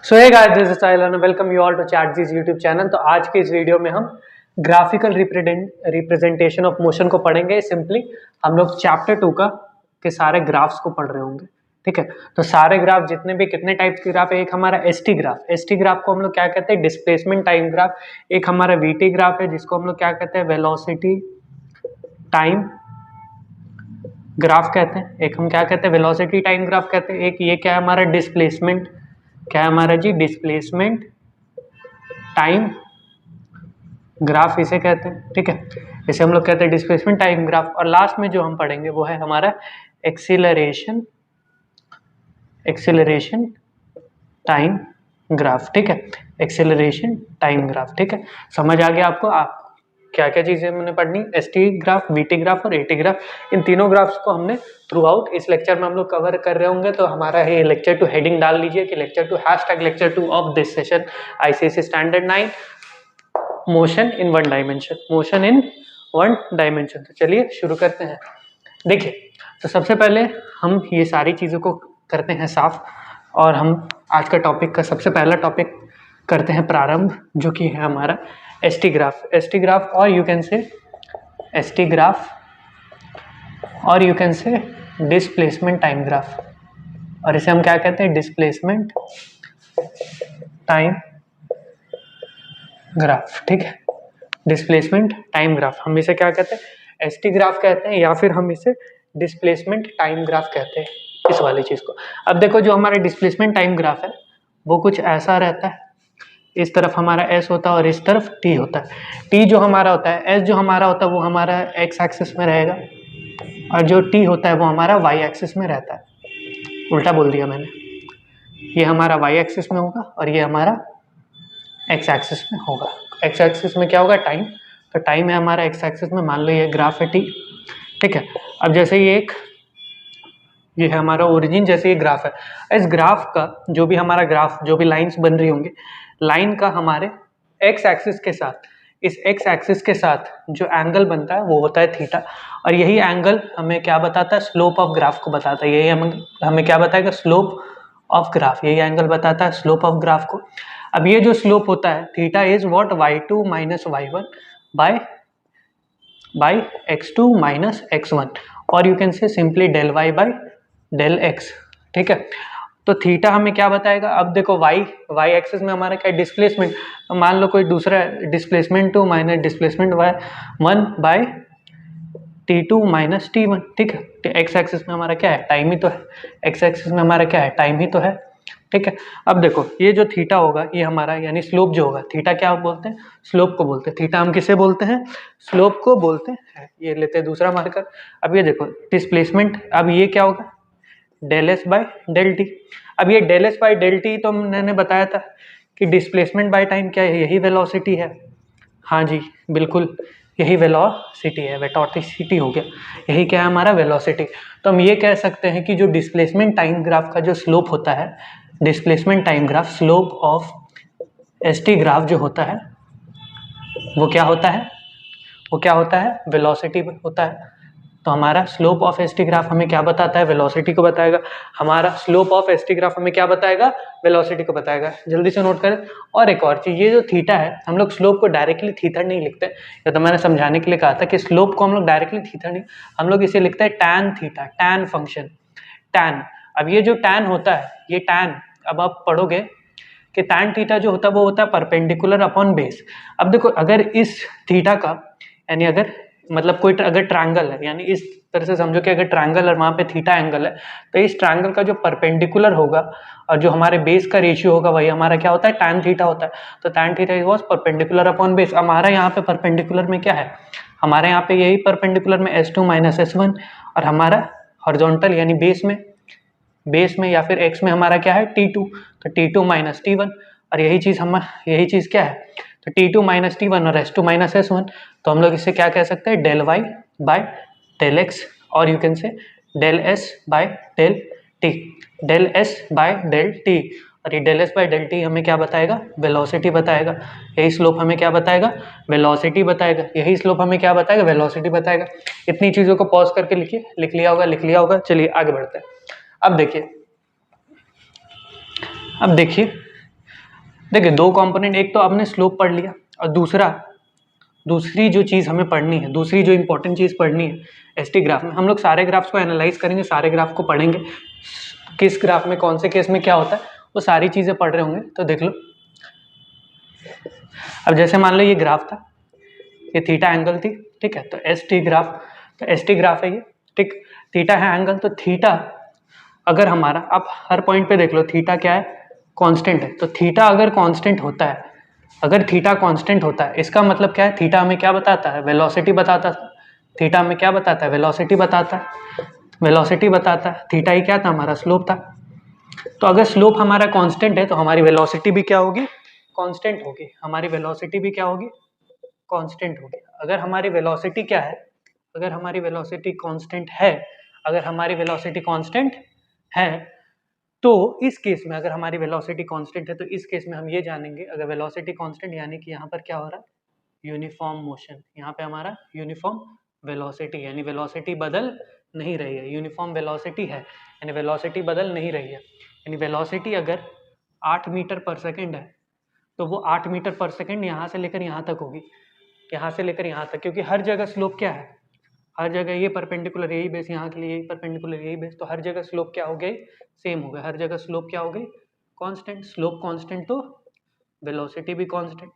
So hey guys, this is Sahil and welcome you all to चैटजीज YouTube channel. तो आज के इस वीडियो में हम ग्राफिकल रिप्रेजेंटेशन ऑफ मोशन को पढ़ेंगे। सिंपली हम लोग चैप्टर 2 का के सारे ग्राफ्स को पढ़ रहे होंगे। ठीक है, तो सारे ग्राफ जितने भी कितने टाइप के ग्राफ है, एक हमारा एसटी ग्राफ को हम लोग क्या कहते हैं, डिस्प्लेसमेंट टाइम ग्राफ। एक हमारा वीटी ग्राफ है जिसको हम लोग क्या कहते हैं, वेलोसिटी टाइम ग्राफ कहते हैं। एक हम क्या कहते हैं, वेलोसिटी टाइम ग्राफ कहते हैं। एक ये क्या है हमारा डिस्प्लेसमेंट, क्या है हमारा जी, डिस्प्लेसमेंट टाइम ग्राफ इसे कहते हैं। ठीक है, इसे हम लोग कहते हैं डिस्प्लेसमेंट टाइम ग्राफ। और लास्ट में जो हम पढ़ेंगे वो है हमारा एक्सीलरेशन टाइम ग्राफ। ठीक है, एक्सीलरेशन टाइम ग्राफ। ठीक है, समझ आ गया आपको? आप क्या क्या चीजें हमने पढ़नी, एसटी ग्राफ, वीटी ग्राफ और एटी ग्राफ, इन तीनों ग्राफ्स को हमने थ्रू आउट इस लेक्चर में हम लोग कवर कर रहे होंगे। तो हमारा ये लेक्चर 2 हेडिंग डाल लीजिए कि lecture 2 #lecture 2 of this session ICSE standard 9 motion in one dimension. तो चलिए शुरू करते हैं। देखिए, तो सबसे पहले हम ये सारी चीज़ों को करते हैं साफ, और हम आज का टॉपिक का सबसे पहला टॉपिक करते हैं प्रारंभ, जो कि है हमारा एसटी ग्राफ और you can say ST graph और you can say displacement time graph, और इसे हम क्या कहते हैं, डिस्प्लेसमेंट टाइम ग्राफ। ठीक है, डिस्प्लेसमेंट टाइम ग्राफ हम इसे क्या कहते हैं, एसटी ग्राफ कहते हैं, या फिर हम इसे डिस्प्लेसमेंट टाइम ग्राफ कहते हैं, इस वाली चीज को। अब देखो, जो हमारा डिस्प्लेसमेंट टाइम ग्राफ है वो कुछ ऐसा रहता है, इस तरफ हमारा एस होता है और इस तरफ टी होता है। टी जो हमारा होता है, एस जो हमारा होता है वो हमारा एक्स एक्सिस में रहेगा, और जो टी होता है वो हमारा वाई एक्सिस में रहता है। उल्टा बोल दिया मैंने, ये हमारा वाई एक्सिस में होगा और ये हमारा एक्स एक्सिस में होगा। एक्स एक्सिस में क्या होगा, टाइम। तो टाइम है हमारा एक्स एक्सिस में, मान लो ये ग्राफ है टी। ठीक है, अब जैसे ये है हमारा ओरिजिन, जैसे ये ग्राफ है, इस ग्राफ का जो भी हमारा ग्राफ, जो भी लाइंस बन रही होंगी, लाइन का हमारे एक्स एक्सिस के साथ, इस एक्स एक्सिस के साथ जो एंगल बनता है वो होता है थीटा, और यही एंगल हमें क्या बताता है, स्लोप ऑफ ग्राफ को बताता है। यही हमें क्या बताएगा, स्लोप ऑफ ग्राफ, यही एंगल बताता है स्लोप ऑफ ग्राफ को। अब ये जो स्लोप होता है theta is what, y2 minus y1 by x2 minus x1, और you can say simply del y by del x। ठीक है, तो थीटा हमें क्या बताएगा, अब देखो y एक्सिस में हमारा क्या है, डिस्प्लेसमेंट। तो मान लो कोई दूसरा displacement 2 minus displacement y1 by t2 minus t1। ठीक है, x एक्सिस में हमारा क्या है, टाइम ही तो है। x एक्सिस में हमारा क्या है, टाइम ही तो है। ठीक है, अब देखो ये जो थीटा होगा ये हमारा, यानी स्लोप जो होगा, थीटा क्या बोलते हैं, स्लोप को बोलते हैं। थीटा हम किसे बोलते हैं, स्लोप को बोलते हैं। ये लेते हैं दूसरा मार्कर। अब ये देखो डिस्प्लेसमेंट, अब ये क्या होगा, del s by del t. अब ये del s by del t तो मैंने बताया था कि डिस्प्लेसमेंट बाय टाइम क्या है, यही वेलोसिटी है। हाँ जी बिल्कुल, यही वेलोसिटी है, वेलोसिटी हो गया, यही क्या है हमारा, वेलोसिटी। तो हम ये कह सकते हैं कि जो डिस्प्लेसमेंट टाइम ग्राफ का जो स्लोप होता है, displacement time graph, slope of ST graph जो होता है वो क्या होता है, वो क्या होता है, वेलोसिटी होता है। तो हमारा स्लोप ऑफ एसटी ग्राफ हमें क्या बताता है, वेलोसिटी को बताएगा। हमारा स्लोप ऑफ एसटी ग्राफ हमें क्या बताएगा, वेलोसिटी को बताएगा। जल्दी से नोट करें। और एक और चीज, ये जो थीटा है, हम लोग स्लोप को डायरेक्टली थीटा नहीं लिखते, या तो मैंने समझाने के लिए कहा था कि स्लोप को हम लोग डायरेक्टली थीटा नहीं, हम लोग इसे लिखते हैं tan theta, tan function, tan. अब ये जो टैन होता है, ये टैन, अब आप पढ़ोगे कि टैन थीटा जो होता है वो होता है परपेंडिकुलर अपॉन बेस। अब देखो, अगर इस थीटा का, यानी अगर मतलब कोई अगर ट्रायंगल है, यानी इस तरह से समझो कि अगर ट्रायंगल और वहां पे थीटा एंगल है, तो इस ट्रायंगल का जो परपेंडिकुलर होगा और जो हमारे बेस का रेशियो होगा वही हमारा क्या होता है, टैन थीटा होता है। तो tan theta was perpendicular upon base. हमारा यहाँ पे परपेंडिकुलर में क्या है, हमारे यहाँ पे यही परपेंडिकुलर में S2 माइनस S1, और हमारा हॉरिजॉन्टल यानी बेस में या फिर x में हमारा क्या है, T2, तो T2 माइनस T1, और यही चीज क्या है, तो T2 माइनस T1 और S2 माइनस S1। तो हम लोग इसे क्या कह सकते हैं, del y by del x, और you can say del s by del t, del s by del t। और ये del s by del t हमें क्या बताएगा, वेलोसिटी बताएगा। यही स्लोप हमें क्या बताएगा, वेलोसिटी बताएगा। यही स्लोप हमें क्या बताएगा, वेलोसिटी बताएगा। इतनी चीजों को पॉज करके लिखिए, लिख लिया होगा। चलिए आगे बढ़ते हैं। अब देखिए देखिए दो कंपोनेंट, एक तो आपने स्लोप पढ़ लिया और दूसरी जो चीज़ हमें पढ़नी है, दूसरी जो इंपॉर्टेंट चीज़ पढ़नी है एसटी ग्राफ में, हम लोग सारे ग्राफ्स को एनालाइज करेंगे, सारे ग्राफ को पढ़ेंगे, किस ग्राफ में कौन से केस में क्या होता है वो सारी चीज़ें पढ़ रहे होंगे। तो देख लो, अब जैसे मान लो ये ग्राफ था, ये थीटा एंगल थी, ठीक है, तो एस टी ग्राफ है ये, ठीक, थीटा है एंगल, तो थीटा अगर हमारा, आप हर पॉइंट पे देख लो थीटा क्या है, कांस्टेंट है, तो थीटा अगर कांस्टेंट होता है, अगर थीटा कांस्टेंट होता है इसका मतलब क्या है, थीटा हमें क्या बताता है, वेलोसिटी बताता है, थीटा हमें क्या बताता है, वेलोसिटी बताता है, वेलोसिटी बताता है, थीटा ही क्या था हमारा, स्लोप था। तो अगर स्लोप हमारा कांस्टेंट है तो हमारी वेलोसिटी भी क्या होगी, कांस्टेंट होगी, हमारी वेलोसिटी भी क्या होगी, कांस्टेंट होगी। अगर हमारी वेलोसिटी क्या है, अगर हमारी वेलोसिटी कांस्टेंट है, अगर हमारी वेलोसिटी कांस्टेंट है, तो इस केस में अगर हमारी वेलोसिटी कांस्टेंट है तो इस केस में हम ये जानेंगे, अगर वेलोसिटी कांस्टेंट यानी कि यहाँ पर क्या हो रहा है, यूनिफॉर्म मोशन, यहाँ पे हमारा यूनिफॉर्म वेलोसिटी, यानी वेलोसिटी बदल नहीं रही है, यूनिफॉर्म वेलोसिटी है, यानी वेलोसिटी बदल नहीं रही है, यानी वेलोसिटी अगर 8 मीटर पर सेकेंड है तो वो 8 मीटर पर सेकेंड यहाँ से लेकर यहाँ तक होगी, यहाँ से लेकर यहाँ तक, क्योंकि हर जगह स्लोप क्या है, हर जगह ये परपेंडिकुलर यही बेस, यहाँ के लिए यही परपेंडिकुलर यही बेस, तो हर जगह स्लोप क्या हो गई, सेम हो गया, हर जगह स्लोप क्या हो गई, कांस्टेंट, स्लोप कांस्टेंट तो वेलोसिटी भी कांस्टेंट,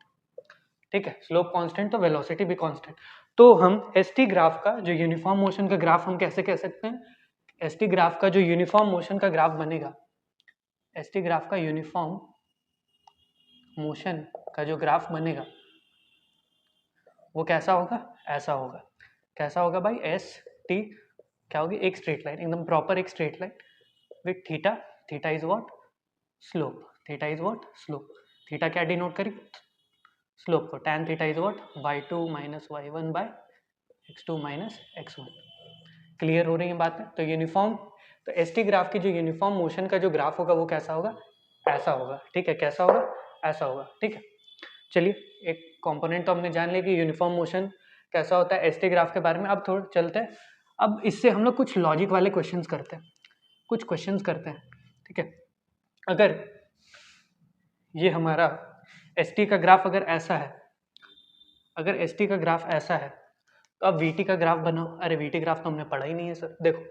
ठीक है, स्लोप कांस्टेंट तो वेलोसिटी भी कांस्टेंट। तो हम एस टी ग्राफ का जो यूनिफॉर्म मोशन का ग्राफ हम कैसे कह सकते हैं, एस टी ग्राफ का जो यूनिफॉर्म मोशन का ग्राफ बनेगा, एस टी ग्राफ का यूनिफॉर्म मोशन का जो ग्राफ बनेगा वो कैसा होगा, ऐसा होगा, कैसा होगा भाई, एस टी क्या होगी, एक स्ट्रेट लाइन, एकदम प्रॉपर एक straight line with theta, theta is what, slope, theta is what, slope, theta क्या डिनोट करी, स्लोप को, tan theta is what, y2 minus y1 by x2 minus x1। Clear हो रही है बातें। तो यूनिफॉर्म, तो एस टी ग्राफ की जो यूनिफॉर्म मोशन का जो ग्राफ होगा वो कैसा होगा, ऐसा होगा, ठीक है, कैसा होगा, ऐसा होगा, ठीक है। चलिए एक कंपोनेंट तो हमने जान लिया कि यूनिफॉर्म मोशन कैसा होता है एस टी ग्राफ के बारे में। अब थोड़ा चलते हैं, अब इससे हम लोग कुछ लॉजिक वाले क्वेश्चंस करते हैं, कुछ क्वेश्चंस करते हैं, ठीक है। अगर ये हमारा एस टी का ग्राफ अगर ऐसा है, अगर एस टी का ग्राफ ऐसा है तो अब वी टी का ग्राफ बनाओ। अरे वी टी ग्राफ तो हमने पढ़ा ही नहीं है सर। देखो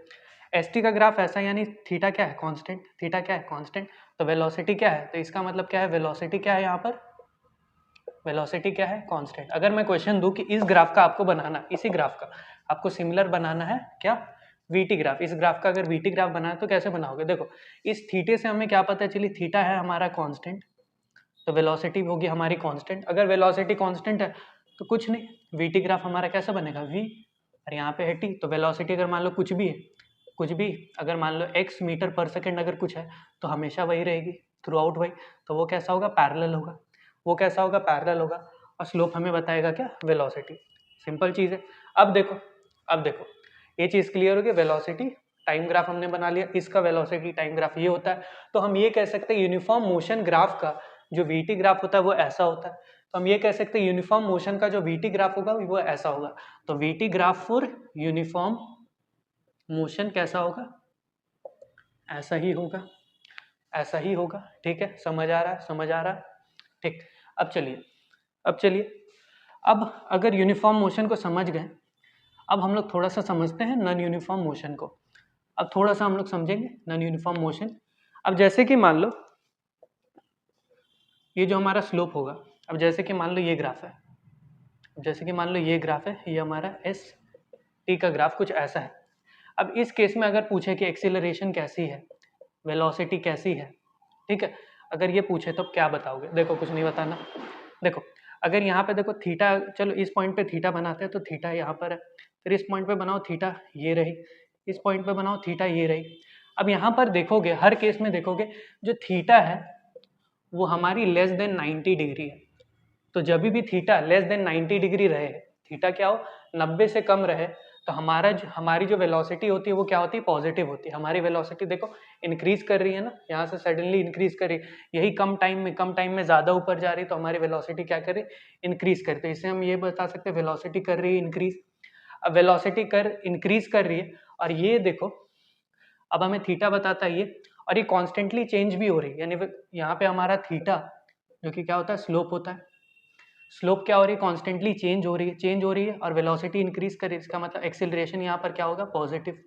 एस टी का ग्राफ ऐसा, यानी थीटा क्या है, कांस्टेंट, थीटा क्या है, कांस्टेंट, तो वेलोसिटी क्या है, तो इसका मतलब क्या है, वेलोसिटी क्या है, यहाँ पर वेलोसिटी क्या है, कांस्टेंट। अगर मैं क्वेश्चन दूं कि इस ग्राफ का आपको बनाना, इसी ग्राफ का आपको सिमिलर बनाना है क्या, वीटी ग्राफ, इस ग्राफ का अगर वीटी ग्राफ बनाना है तो कैसे बनाओगे, देखो इस थीटे से हमें क्या पता चली, थीटा है हमारा कांस्टेंट, तो वेलोसिटी होगी हमारी कांस्टेंट। अगर वेलोसिटी कांस्टेंट है तो कुछ नहीं, वीटी ग्राफ हमारा कैसा बनेगा, वी, और यहाँ पे है टी, तो वेलोसिटी अगर मान लो कुछ भी है, कुछ भी अगर मान लो x मीटर पर सेकेंड अगर कुछ है तो हमेशा वही रहेगी थ्रू आउट वही, तो वो कैसा होगा, पैरेलल होगा, वो कैसा होगा, पैरेलल होगा, और स्लोप हमें बताएगा क्या, वेलोसिटी। सिंपल चीज़ है। अब देखो, अब देखो ये चीज़ क्लियर हो गई, वेलोसिटी टाइम ग्राफ हमने बना लिया, इसका वेलोसिटी टाइम ग्राफ ये होता है, तो हम ये कह सकते हैं यूनिफॉर्म मोशन ग्राफ का जो वीटी ग्राफ होता है वो ऐसा होता है, तो हम ये कह सकते हैं यूनिफॉर्म मोशन का जो वीटी ग्राफ होगा वो ऐसा होगा। तो VT graph for uniform motion कैसा होगा, ऐसा ही होगा, ऐसा ही होगा, ठीक है, समझ आ रहा है, समझ आ रहा है, ठीक। अब चलिए, अब चलिए, अब अगर यूनिफॉर्म मोशन को समझ गए, अब हम लोग थोड़ा सा समझते हैं नॉन यूनिफॉर्म मोशन को। अब थोड़ा सा हम लोग समझेंगे नॉन यूनिफॉर्म मोशन। अब जैसे कि मान लो ये जो हमारा स्लोप होगा, अब जैसे कि मान लो ये ग्राफ है, जैसे कि मान लो ये ग्राफ है, ये हमारा एस टी का ग्राफ कुछ ऐसा है। अब इस केस में अगर पूछे कि एक्सीलरेशन कैसी है, वेलोसिटी कैसी है, ठीक है, अगर ये पूछे तो क्या बताओगे, देखो कुछ नहीं बताना। देखो अगर यहाँ पे देखो थीटा, चलो इस पॉइंट पे थीटा बनाते हैं तो थीटा यहाँ पर है, फिर इस पॉइंट पे बनाओ थीटा ये रही, इस पॉइंट पे बनाओ थीटा ये रही। अब यहाँ पर देखोगे, हर केस में देखोगे जो थीटा है वो हमारी लेस देन 90 डिग्री है, तो जब भी थीटा लेस देन 90 डिग्री रहे, थीटा क्या हो 90 से कम रहे, तो हमारी जो वेलोसिटी होती है वो क्या होती है, पॉजिटिव होती है। हमारी वेलोसिटी देखो इंक्रीज कर रही है ना, यहाँ से सडनली इंक्रीज कर रही है, यही कम टाइम में ज़्यादा ऊपर जा रही है, तो हमारी वेलोसिटी क्या करे, इंक्रीज करते हैं। इससे हम ये बता सकते हैं वेलोसिटी कर रही है इंक्रीज। अब वेलोसिटी इंक्रीज कर रही है, और ये देखो अब हमें थीटा बताता है ये, और ये कॉन्स्टेंटली चेंज भी हो रही है, यानी यहाँ पे हमारा थीटा जो कि क्या होता है, स्लोप होता है। स्लोप क्या हो रही है, कॉन्स्टेंटली चेंज हो रही है और वेलोसिटी इंक्रीज करे, इसका मतलब एक्सेलरेशन यहाँ पर क्या होगा, पॉजिटिव।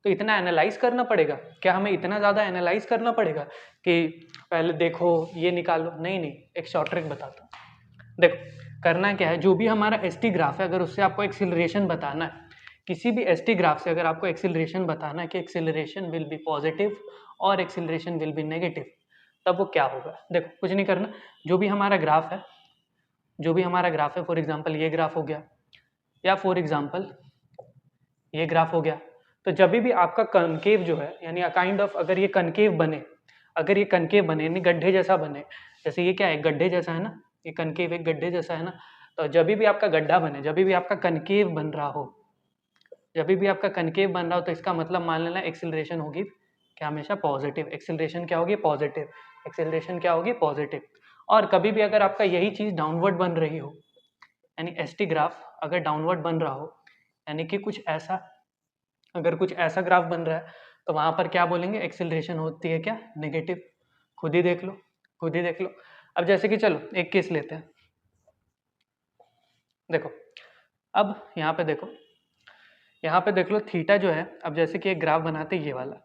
तो इतना एनालाइज करना पड़ेगा क्या, हमें इतना ज़्यादा एनालाइज करना पड़ेगा कि पहले देखो ये निकालो, नहीं नहीं, एक शॉर्ट ट्रिक बताता हूँ। देखो करना क्या है, जो भी हमारा एस टी ग्राफ है, अगर उससे आपको एक्सिलरेशन बताना है, किसी भी एस टी ग्राफ से अगर आपको एक्सिलरेशन बताना है कि एक्सिलरेशन विल बी पॉजिटिव और एक्सिलरेशन विल बी नेगेटिव, तब वो क्या होगा। देखो कुछ नहीं करना, जो भी हमारा ग्राफ है, फॉर एग्जाम्पल ये ग्राफ हो गया, या फॉर एग्जाम्पल ये ग्राफ हो गया, तो जब भी आपका कनकेव जो है, यानी काइंड ऑफ अगर ये कनकेव बने, यानी गड्ढे जैसा बने, जैसे ये क्या है, गड्ढे जैसा है ना, ये कनकेव एक गड्ढे जैसा है ना, तो जब भी आपका गड्ढा बने, जब भी आपका कनकेव बन रहा हो, तो इसका मतलब मान लेना एक्सिलरेशन होगी क्या, हमेशा पॉजिटिव। एक्सिलरेशन क्या होगी, पॉजिटिव। और कभी भी अगर आपका यही चीज़ डाउनवर्ड बन रही हो, यानी एस टी ग्राफ अगर डाउनवर्ड बन रहा हो, यानी कि अगर कुछ ऐसा ग्राफ बन रहा है, तो वहां पर क्या बोलेंगे, एक्सिलरेशन होती है क्या, नेगेटिव। खुद ही देख लो। अब जैसे कि चलो एक केस लेते हैं, देखो अब यहाँ पे देख लो थीटा जो है, अब जैसे कि एक ग्राफ बनाते हैं, ये वाला,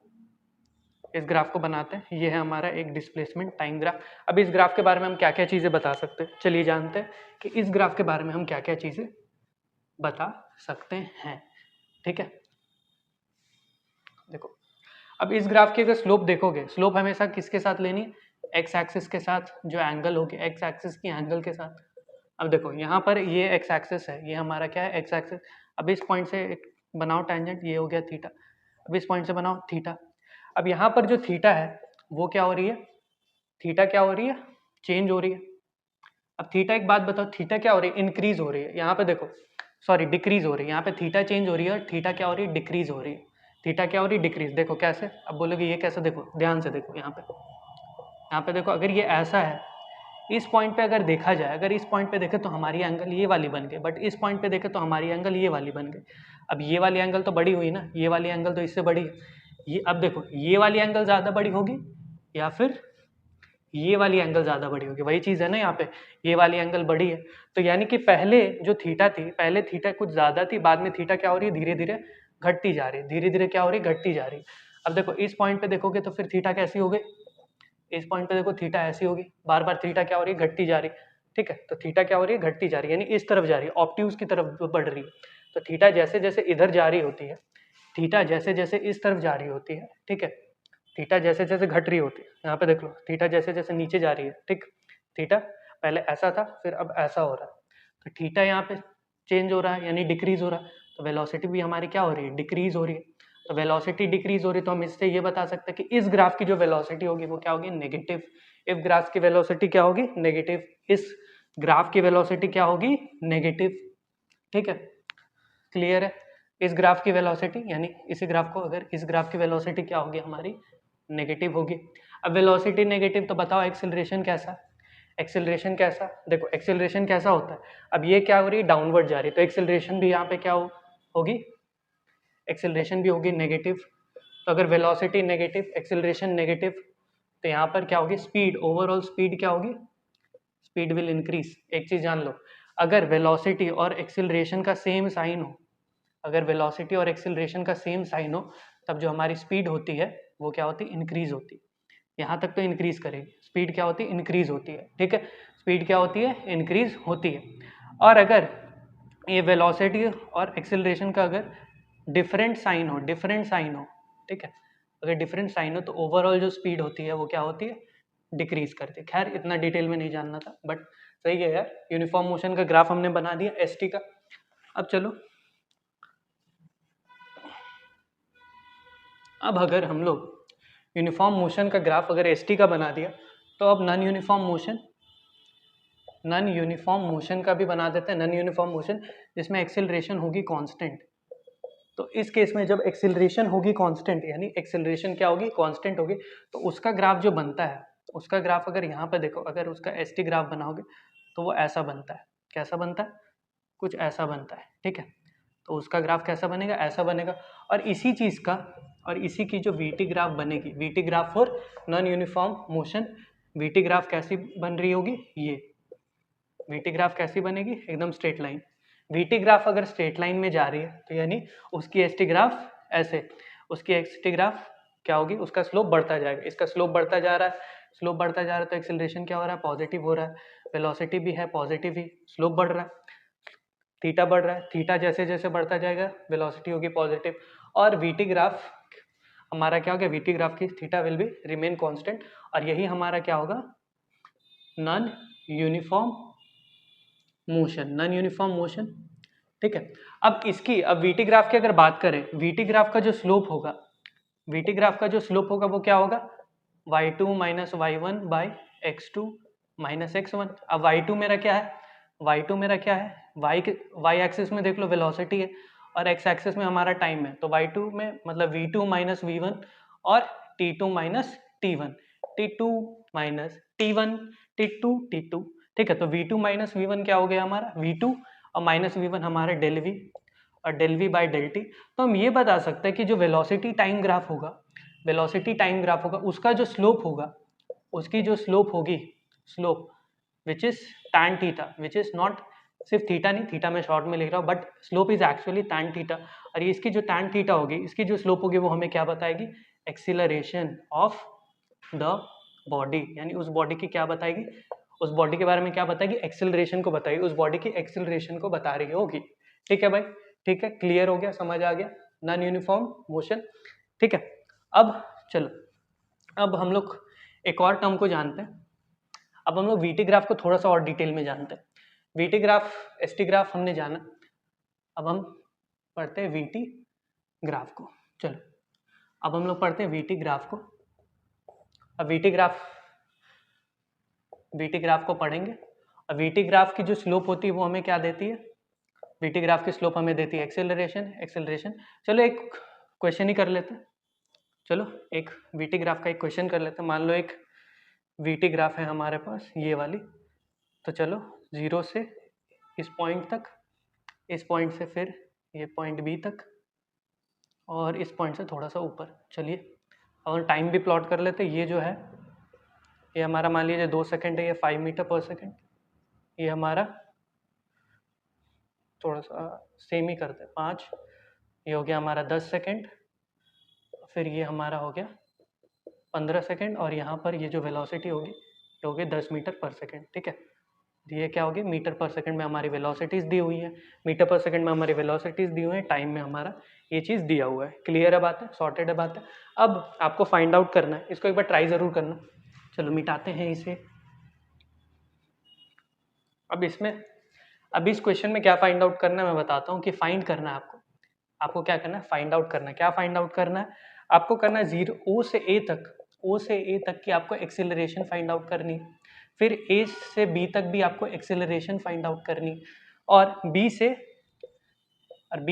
इस ग्राफ को बनाते हैं, ये है हमारा एक डिस्प्लेसमेंट टाइम ग्राफ। अब इस ग्राफ के बारे में हम क्या क्या चीज़ें बता सकते हैं, चलिए जानते हैं कि इस ग्राफ के बारे में हम क्या क्या चीज़ें बता सकते हैं। ठीक है, देखो अब इस ग्राफ की अगर स्लोप देखोगे, स्लोप हमेशा किसके साथ लेनी है, एक्स एक्सिस के साथ, जो एंगल होगी एक्स एक्सिस की एंगल के साथ। अब देखो यहाँ पर ये एक्स एक्सिस है, ये हमारा क्या है, एक्स एक्सिस। अब इस पॉइंट से एक बनाओ टेंजेंट, ये हो गया थीटा। अब इस पॉइंट से बनाओ थीटा। अब यहाँ पर जो थीटा है वो क्या हो रही है, चेंज हो रही है। अब थीटा, एक बात बताओ, थीटा क्या हो रही है, इंक्रीज हो रही है। यहाँ पे देखो, सॉरी डिक्रीज हो रही है, यहाँ पे थीटा चेंज हो रही है और थीटा क्या हो रही है, डिक्रीज हो रही है। थीटा क्या हो रही है, डिक्रीज। देखो कैसे, अब बोलोगे ये कैसे, देखो ध्यान से देखो, यहाँ पे देखो, अगर ये ऐसा है, इस पॉइंट पे अगर देखा जाए, अगर इस पॉइंट पे देखे तो हमारी एंगल ये वाली बन गई, बट इस पॉइंट पे देखे तो हमारी एंगल ये वाली बन गई। अब ये वाली एंगल तो बड़ी हुई ना, ये वाली एंगल तो इससे बड़ी है। ये अब देखो, ये वाली एंगल ज़्यादा बड़ी होगी या फिर ये वाली एंगल ज़्यादा बड़ी होगी, वही चीज़ है ना, यहाँ पे ये वाली एंगल बड़ी है। तो यानी कि पहले जो थीटा थी, पहले थीटा कुछ ज़्यादा थी, बाद में थीटा क्या हो रही है, धीरे धीरे घटती जा रही है, धीरे धीरे क्या हो रही है, घटती जा रही है। अब देखो इस पॉइंट पे देखोगे तो फिर थीटा कैसी हो गई, इस पॉइंट पे देखो थीटा ऐसी होगी, बार बार थीटा क्या हो रही है, घटती जा रही है। ठीक है, तो थीटा क्या हो रही है, घटती जा रही है, यानी इस तरफ जा रही है, ऑब्ट्यूज की तरफ बढ़ रही है। तो थीटा जैसे जैसे इधर जा रही होती है, थीटा जैसे जैसे इस तरफ जा रही होती है, ठीक है, थीटा जैसे जैसे घट रही होती है, यहाँ पे देख लो थीटा जैसे जैसे नीचे जा रही है, ठीक, थीटा पहले ऐसा था फिर अब ऐसा हो रहा है, तो थीटा यहाँ पे चेंज हो रहा है, यानी डिक्रीज हो रहा है। तो वेलोसिटी भी हमारी क्या हो रही है, डिक्रीज हो रही है। तो वेलोसिटी डिक्रीज हो रही है, तो हम इससे ये बता सकते हैं कि इस ग्राफ की जो वेलोसिटी होगी वो क्या होगी, नेगेटिव। इस ग्राफ की वेलोसिटी क्या होगी, नेगेटिव। इस ग्राफ की वेलोसिटी क्या होगी, नेगेटिव। ठीक है, क्लियर है। इस ग्राफ की वेलोसिटी, यानी इस ग्राफ को, अगर इस ग्राफ की वेलोसिटी क्या होगी हमारी, नेगेटिव होगी। अब वेलोसिटी नेगेटिव, तो बताओ एक्सेलरेशन कैसा, देखो एक्सेलरेशन कैसा होता है। अब ये क्या हो रही है, डाउनवर्ड जा रही है, तो एक्सेलरेशन भी यहाँ पे क्या होगी, एक्सेलरेशन भी होगी नेगेटिव। तो अगर वेलोसिटी नेगेटिव, एक्सेलरेशन नेगेटिव, तो यहाँ पर क्या होगी, स्पीड, ओवरऑल स्पीड क्या होगी, स्पीड विल इंक्रीज। एक चीज जान लो, अगर वेलोसिटी और एक्सेलरेशन का सेम साइन हो, तब जो हमारी स्पीड होती है वो क्या होती है, इंक्रीज होती है। यहाँ तक तो इंक्रीज करेगी, स्पीड क्या होती है, इंक्रीज होती है। ठीक है, स्पीड क्या होती है, इंक्रीज होती है। और अगर ये वेलोसिटी और एक्सेलरेशन का अगर डिफरेंट साइन हो, ठीक है, अगर डिफरेंट साइन हो, तो ओवरऑल जो स्पीड होती है वो क्या होती है, डिक्रीज करती है। खैर इतना डिटेल में नहीं जानना था, बट सही है यार, यूनिफॉर्म मोशन का ग्राफ हमने बना दिया एसटी का। अब चलो, अब अगर हम लोग यूनिफॉर्म मोशन का ग्राफ अगर एसटी का बना दिया, तो अब नॉन यूनिफॉर्म मोशन का भी बना देते हैं। नॉन यूनिफॉर्म मोशन जिसमें एक्सेलरेशन होगी कांस्टेंट। तो इस केस में जब एक्सेलरेशन होगी कांस्टेंट, यानी एक्सेलरेशन क्या होगी, कांस्टेंट होगी, तो उसका ग्राफ जो बनता है, उसका ग्राफ अगर यहाँ पे देखो, अगर उसका एसटी ग्राफ बनाओगे तो वो ऐसा बनता है। कैसा बनता है, कुछ ऐसा बनता है। ठीक है, तो उसका ग्राफ कैसा बनेगा, ऐसा बनेगा। और इसी चीज़ का, और इसी की जो वीटी ग्राफ बनेगी, VT graph for non uniform motion, VT graph कैसी बन रही होगी, ये वीटी ग्राफ कैसी बनेगी, एकदम स्ट्रेट लाइन। वीटी ग्राफ अगर स्ट्रेट लाइन में जा रही है तो यानी उसकी एसटी ग्राफ ऐसे, उसकी एसटी ग्राफ क्या होगी, उसका स्लोप बढ़ता जाएगा। इसका स्लोप बढ़ता जा रहा है, स्लोप बढ़ता जा रहा है तो एक्सेलरेशन क्या हो रहा है, पॉजिटिव हो रहा है। वेलोसिटी भी है पॉजिटिव ही, स्लोप बढ़ रहा है, थीटा बढ़ रहा है, थीटा जैसे जैसे बढ़ता जाएगा वेलोसिटी होगी पॉजिटिव। और वीटी ग्राफ हमारा क्या हो गया, वीटी ग्राफ की theta will be remain constant, और यही हमारा क्या होगा, non uniform motion, non uniform motion. ठीक है, अब इसकी, अब वीटी ग्राफ की अगर बात करें, वीटी ग्राफ का जो स्लोप होगा, वीटी ग्राफ का जो स्लोप होगा वो क्या होगा, y2 minus y one by x2 minus x1। अब y2 मेरा क्या है, y2 मेरा क्या है, y एक्सिस में देख लो वेलोसिटी है और x एक्सिस में हमारा टाइम है, तो y2 में मतलब v2 माइनस v1 और t2 minus t1, t2 minus t1, t2 t2। ठीक है, तो v2 माइनस v1 क्या हो गया हमारा, v2 और माइनस v1 हमारा डेल v और del v by del t. तो हम ये बता सकते हैं कि जो वेलोसिटी टाइम ग्राफ होगा, वेलोसिटी टाइम ग्राफ होगा, उसका जो स्लोप होगा, उसकी जो स्लोप होगी, slope which is tan theta, which is not सिर्फ थीटा नहीं, थीटा मैं शॉर्ट में लिख रहा हूँ, but slope is actually tan theta. और ये इसकी जो tan थीटा होगी, इसकी जो स्लोप होगी वो हमें क्या बताएगी, एक्सीलरेशन ऑफ द बॉडी, यानी उस बॉडी की क्या बताएगी, उस बॉडी के बारे में क्या बताएगी, एक्सीलरेशन को बताएगी, उस बॉडी की एक्सीलरेशन को बता रही होगी। ठीक है भाई, ठीक है, क्लियर हो गया, समझ आ गया, नॉन यूनिफॉर्म मोशन। ठीक है, अब चलो, अब हम लोग एक और टर्म को जानते हैं। अब हम लोग वीटी ग्राफ को थोड़ा सा और डिटेल में जानते हैं। वीटी ग्राफ, एसटी ग्राफ हमने जाना, अब हम पढ़ते हैं वीटी ग्राफ को। चलो, अब हम लोग पढ़ते हैं वीटी ग्राफ को। अब वीटी ग्राफ को पढ़ेंगे। अब वीटी ग्राफ की जो स्लोप होती है वो हमें क्या देती है, वीटी ग्राफ की स्लोप हमें देती है एक्सेलरेशन। चलो एक क्वेश्चन ही कर लेते हैं, चलो एक वीटी ग्राफ का एक क्वेश्चन कर लेते हैं। मान लो एक वीटी ग्राफ है हमारे पास, ये वाली, तो चलो 0 से इस पॉइंट तक, इस पॉइंट से फिर ये पॉइंट बी तक, और इस पॉइंट से थोड़ा सा ऊपर। चलिए और टाइम भी प्लॉट कर लेते हैं। ये जो है, ये हमारा मान लीजिए 2 सेकेंड है, ये 5 मीटर पर सेकेंड, ये हमारा थोड़ा सा सेम ही करते हैं 5, ये हो गया हमारा 10 सेकेंड, फिर ये हमारा हो गया 15 सेकेंड, और यहाँ पर ये जो वेलोसिटी होगी ये होगी 10 मीटर पर सेकेंड। ठीक है, ये क्या होगी, मीटर पर सेकंड में हमारी वेलोसिटीज दी हुई है, मीटर पर सेकंड में हमारी वेलोसिटीज दी हुई है, टाइम में हमारा ये चीज़ दिया हुआ है। क्लियर है बात है, सॉर्टेड है बात है। अब आपको फाइंड आउट करना है, इसको एक बार ट्राई ज़रूर करना। चलो मिटाते हैं इसे। अब इसमें, अब इस क्वेश्चन में क्या फाइंड आउट करना है मैं बताता हूँ कि फाइंड करना है आपको क्या करना है, फाइंड आउट करना है। क्या फाइंड आउट करना है आपको, करना है 0 O से A तक, O से A तक की आपको एक्सेलरेशन फाइंड आउट करनी है, फिर A से B तक भी आपको एक्सेलरेशन फाइंड आउट करनी, और B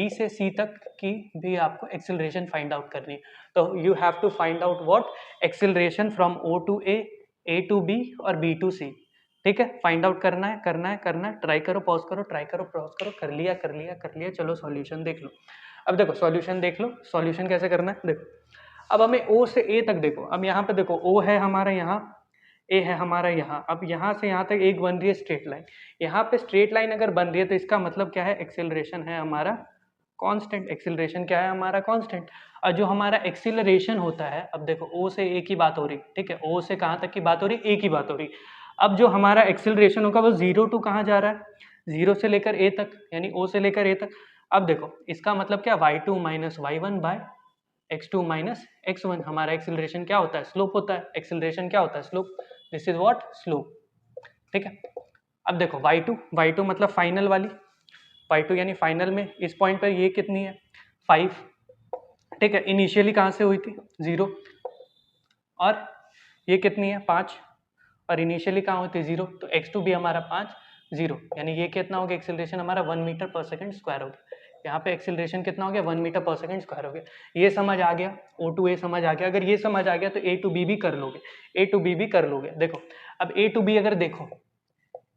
से C तक की भी आपको एक्सेलरेशन फाइंड आउट करनी। तो you have to find out what, acceleration from O to A to B और B टू C। ठीक है, फाइंड आउट करना है। ट्राई करो, पॉज करो, ट्राई करो, पॉज करो, कर लिया। चलो सॉल्यूशन देख लो। अब देखो सॉल्यूशन देख लो, सॉल्यूशन कैसे करना है देखो। अब हमें O से A तक देखो, अब यहाँ पे देखो O है हमारा यहाँ, A है हमारा यहाँ, अब यहाँ से यहाँ तक एक बन रही है स्ट्रेट लाइन। यहाँ पे स्ट्रेट लाइन अगर बन रही है तो इसका मतलब क्या है, एक्सेलरेशन है हमारा कांस्टेंट। एक्सेलरेशन क्या है हमारा कांस्टेंट। और जो हमारा एक्सेलरेशन होता है, अब देखो O से A की बात हो रही, ठीक है, O से कहाँ तक की बात हो रही, A की बात हो रही। अब जो हमारा एक्सेलरेशन होगा वो 0 टू कहाँ जा रहा है, 0 से लेकर A तक, यानी O से लेकर A तक। अब देखो इसका मतलब क्या, y2 minus y one by x2 minus x1, हमारा एक्सेलरेशन क्या होता है, स्लोप होता है। एक्सेलरेशन क्या होता है, slope. This is what, slope. ठीक है, अब देखो y2 मतलब फाइनल वाली, y2 यानी फाइनल में इस पॉइंट पर ये कितनी है, 5। ठीक है, इनिशियली कहाँ से हुई थी, 0, और ये कितनी है, 5, और इनिशियली कहाँ होती है, 0, तो x2 भी हमारा 5, 0, यानी ये कितना हो गया, एक्सेलरेशन हमारा 1 मीटर पर सेकंड स्क्वायर हो गया। यहाँ पे एक्सेलरेशन कितना हो गया, 1 मीटर पर सेकंड स्क्वायर हो गया। ये समझ आ गया, O टू A समझ आ गया। अगर ये समझ आ गया तो A टू B भी कर लोगे, A टू B भी कर लोगे। देखो अब A टू B अगर देखो,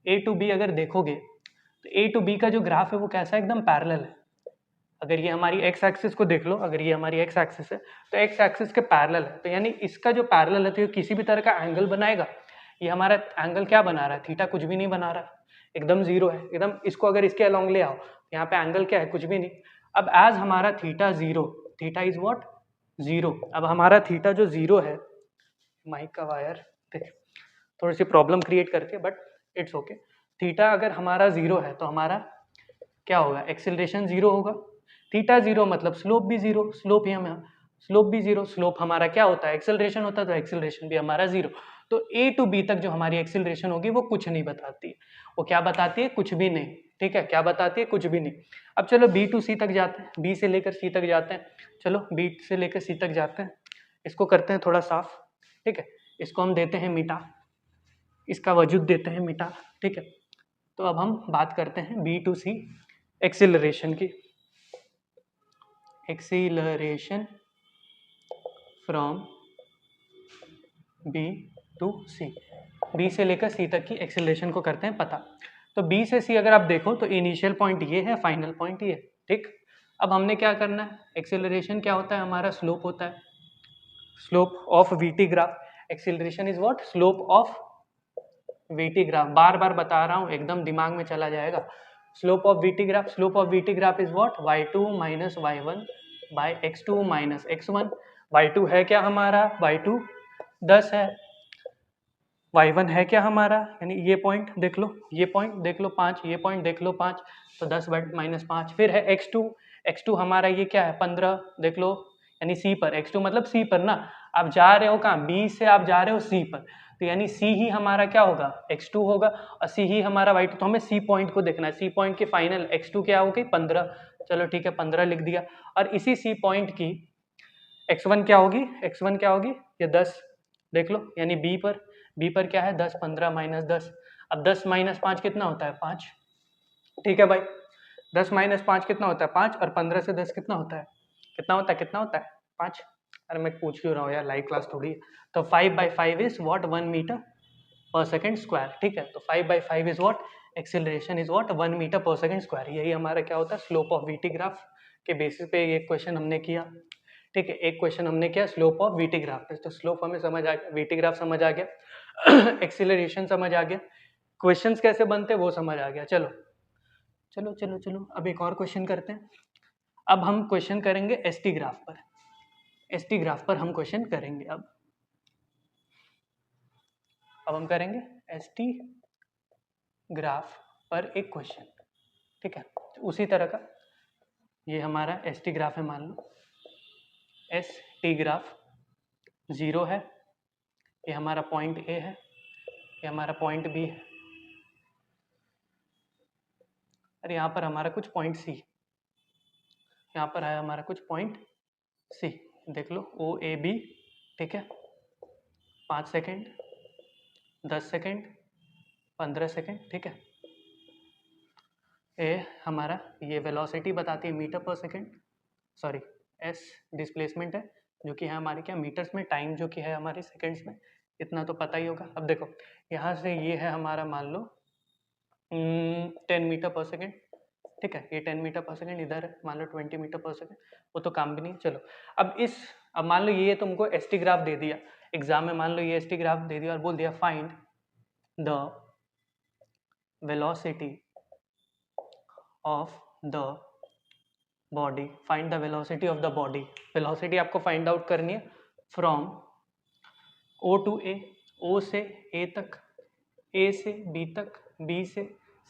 A टू B अगर देखोगे तो A टू B का जो ग्राफ है वो कैसा है, एकदम पैरेलल है। अगर ये हमारी एक्स एक्सिस को देख लो, अगर ये हमारी एक्स एक्सिस है तो एक्स एक्सिस के पैरेलल है, तो यानी इसका जो पैरेलल है तो ये किसी भी तरह का एंगल बनाएगा, ये हमारा एंगल क्या बना रहा है, थीटा कुछ भी नहीं बना रहा, एकदम जीरो है एकदम। इसको अगर इसके अलॉन्ग ले आओ, यहाँ पे एंगल क्या है, कुछ भी नहीं। अब एज हमारा theta zero, theta is what, zero. अब हमारा थीटा जो जीरो है, माइक का वायर थोड़ी सी प्रॉब्लम क्रिएट करके, बट इट्स ओके। थीटा अगर हमारा जीरो है तो हमारा क्या होगा, एक्सेलरेशन जीरो होगा। थीटा जीरो मतलब स्लोप भी जीरो, स्लोप ही हमें, स्लोप भी जीरो, स्लोप हमारा क्या होता है, एक्सेलरेशन होता है, तो एक्सेलरेशन भी हमारा जीरो। तो ए टू बी तक जो हमारी एक्सेलरेशन होगी वो कुछ नहीं बताती है। वो क्या बताती है, कुछ भी नहीं, ठीक है, क्या बताती है, कुछ भी नहीं। अब चलो बी टू सी तक जाते हैं, बी से लेकर सी तक जाते हैं। चलो बी से लेकर सी तक जाते हैं, इसको करते हैं थोड़ा साफ, ठीक है। इसको हम देते हैं मिटा, इसका वजूद देते हैं मिटा, ठीक है। तो अब हम बात करते हैं बी टू सी एक्सीलरेशन की। Acceleration from B to C, B से लेकर सी तक की एक्सीलरेशन को करते हैं पता। तो बी से सी अगर आप देखो तो इनिशियल पॉइंट ये है, फाइनल पॉइंट ये, ठीक। अब हमने क्या करना है, एक्सीलरेशन क्या होता है हमारा, स्लोप होता है, slope of VT graph. Acceleration is what, slope of VT graph. बार बार बता रहा हूँ, एकदम दिमाग में चला जाएगा। Slope of VT graph, slope of VT graph is what, y2 minus y1 by x2 minus x1। y2 है क्या हमारा, y2 10 है, y1 है क्या हमारा, यानी ये पॉइंट देख लो, ये पॉइंट देख लो 5, ये पॉइंट देख लो 5, तो 10 माइनस 5। फिर है x2, x2 हमारा ये क्या है 15, देख लो, यानी c पर, x2 मतलब c पर ना। आप जा रहे हो कहाँ, b से आप जा रहे हो c पर, तो यानी c ही हमारा क्या होगा, x2 होगा, और c ही हमारा y2। तो हमें c पॉइंट को देखना है, c पॉइंट की फाइनल x2 क्या होगी 15, चलो ठीक है 15 लिख दिया। और इसी c पॉइंट की x1 क्या होगी, x1 क्या होगी, ये 10 देख लो, यानी b पर क्या है 10, 15 माइनस 10। अब 10 माइनस 5 कितना होता है 5, ठीक है भाई। 10 माइनस 5 कितना होता है 5, और 15 से 10 कितना होता है, कितना होता है, कितना होता है 5। अरे मैं पूछ क्यों रहा हूँ यार, लाइव क्लास थोड़ी है। तो 5/5 is what, 1 metre per second square, ठीक है। तो 5/5 is what, acceleration is what 1 metre per second square. यही हमारा क्या होता है, स्लोप ऑफ वीटी ग्राफ के बेसिस पे एक क्वेश्चन हमने किया, ठीक है। एक क्वेश्चन हमने किया स्लोप ऑफ वीटी ग्राफ पे, तो स्लोप हमें समझ आ गया, वीटी ग्राफ समझ आ गया, एक्सीलरेशन समझ आ गया, क्वेश्चंस कैसे बनते वो समझ आ गया। चलो चलो चलो चलो, अब एक और क्वेश्चन करते हैं। अब हम क्वेश्चन करेंगे एसटी ग्राफ पर, एसटी ग्राफ पर हम क्वेश्चन करेंगे। अब हम करेंगे एसटी ग्राफ पर एक क्वेश्चन, ठीक है। उसी तरह का ये हमारा एसटी ग्राफ है, मान लो एस टी ग्राफ, जीरो है, ये हमारा पॉइंट ए है, ये हमारा पॉइंट बी है, और यहाँ पर हमारा कुछ पॉइंट सी, यहाँ पर है हमारा कुछ पॉइंट सी, देख लो ओ ए बी, ठीक है। 5 सेकेंड, 10 सेकेंड, 15 सेकेंड, ठीक है। ए हमारा ये वेलोसिटी बताती है मीटर पर सेकेंड, सॉरी एस डिस्प्लेसमेंट है, जो कि है हमारी क्या मीटर्स में, टाइम जो कि है हमारी सेकेंड्स में, इतना तो पता ही होगा। अब देखो यहाँ से ये है हमारा मान लो 10 मीटर पर सेकेंड, ठीक है। ये 10 मीटर पर सेकेंड, इधर है मान लो 20 मीटर पर सेकेंड, वो तो काम भी नहीं। चलो अब मान लो ये तुमको एसटी ग्राफ दे दिया एग्जाम में, मान लो ये एसटी ग्राफ दे दिया और बोल दिया find the velocity of the body, find the velocity of the body. Velocity आपको फाइंड आउट करनी है फ्रॉम ओ टू ए, ओ से ए तक, ए से बी तक, बी से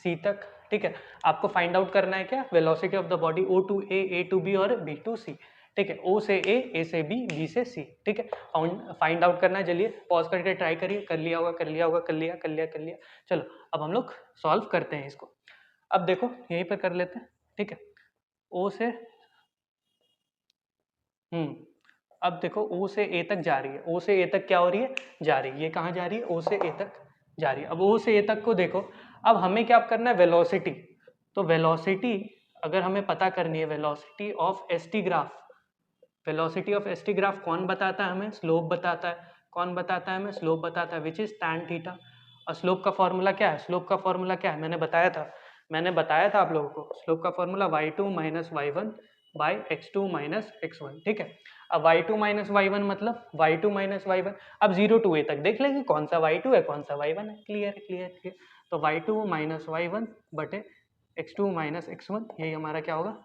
सी तक, ठीक है। आपको फाइंड आउट करना है क्या, velocity of the body O to A to B और बी टू सी, ठीक है। ओ से ए से बी से सी, ठीक है। फाइंड आउट करना है, चलिए पॉज करके ट्राई करिए, कर लिया होगा, कर लिया होगा, कर लिया कर लिया कर लिया। चलो अब हम लोग सॉल्व करते हैं इसको। अब देखो यहीं पर कर लेते हैं, ठीक है। ओ से अब देखो ओ से ए तक जा रही है, ओ से ए तक क्या हो रही है, जा रही है, ये कहाँ जा रही है, ओ से ए तक जा रही है। अब ओ से ए तक को देखो, अब हमें क्या करना है, वेलोसिटी। तो वेलोसिटी अगर हमें पता करनी है, velocity of ST graph, velocity of ST graph कौन बताता है हमें, स्लोप बताता है। कौन बताता है हमें, स्लोप बताता है, विच इज tan थीटा। और स्लोप का फॉर्मूला क्या है, स्लोप का फॉर्मूला क्या है, मैंने बताया था आप लोगों को, स्लोप का formula y2 minus y1 by x2 minus x1, ठीक है। अब y2 माइनस वाई मतलब y2 माइनस वाई, अब 0 to a तक देख लेंगे कौन सा y2 है कौन सा y1 है। क्लियर है, क्लियर है। तो y2 माइनस वाई बटे x2 माइनस x1, यही हमारा क्या होगा,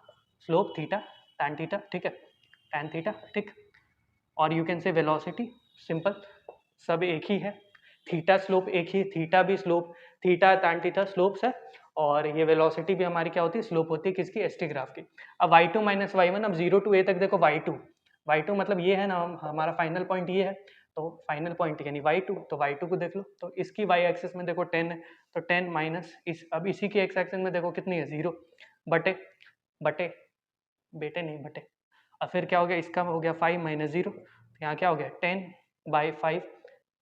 स्लोप थीटा tan थीटा, ठीक है, tan थीटा, ठीक। और यू कैन से वेलोसिटी, सिंपल, सब एक ही है, थीटा स्लोप एक ही, थीटा भी slope, theta tan theta slopes है, और ये वेलोसिटी भी हमारी क्या होती है, स्लोप होती है किसकी, एसटी ग्राफ की। अब y2 माइनस वाई, अब 0 to a तक देखो y2 मतलब ये है ना, हमारा फाइनल पॉइंट ये है, तो फाइनल पॉइंट यानी y2, तो y2 को देख लो, तो इसकी y एक्सिस में देखो 10 है, तो 10 माइनस इस, अब इसी की x एक्सिस में देखो कितनी है, 0 बटे बटे बेटे नहीं बटे, और फिर क्या हो गया, इसका हो गया 5 माइनस 0, यहाँ क्या हो गया 10/5,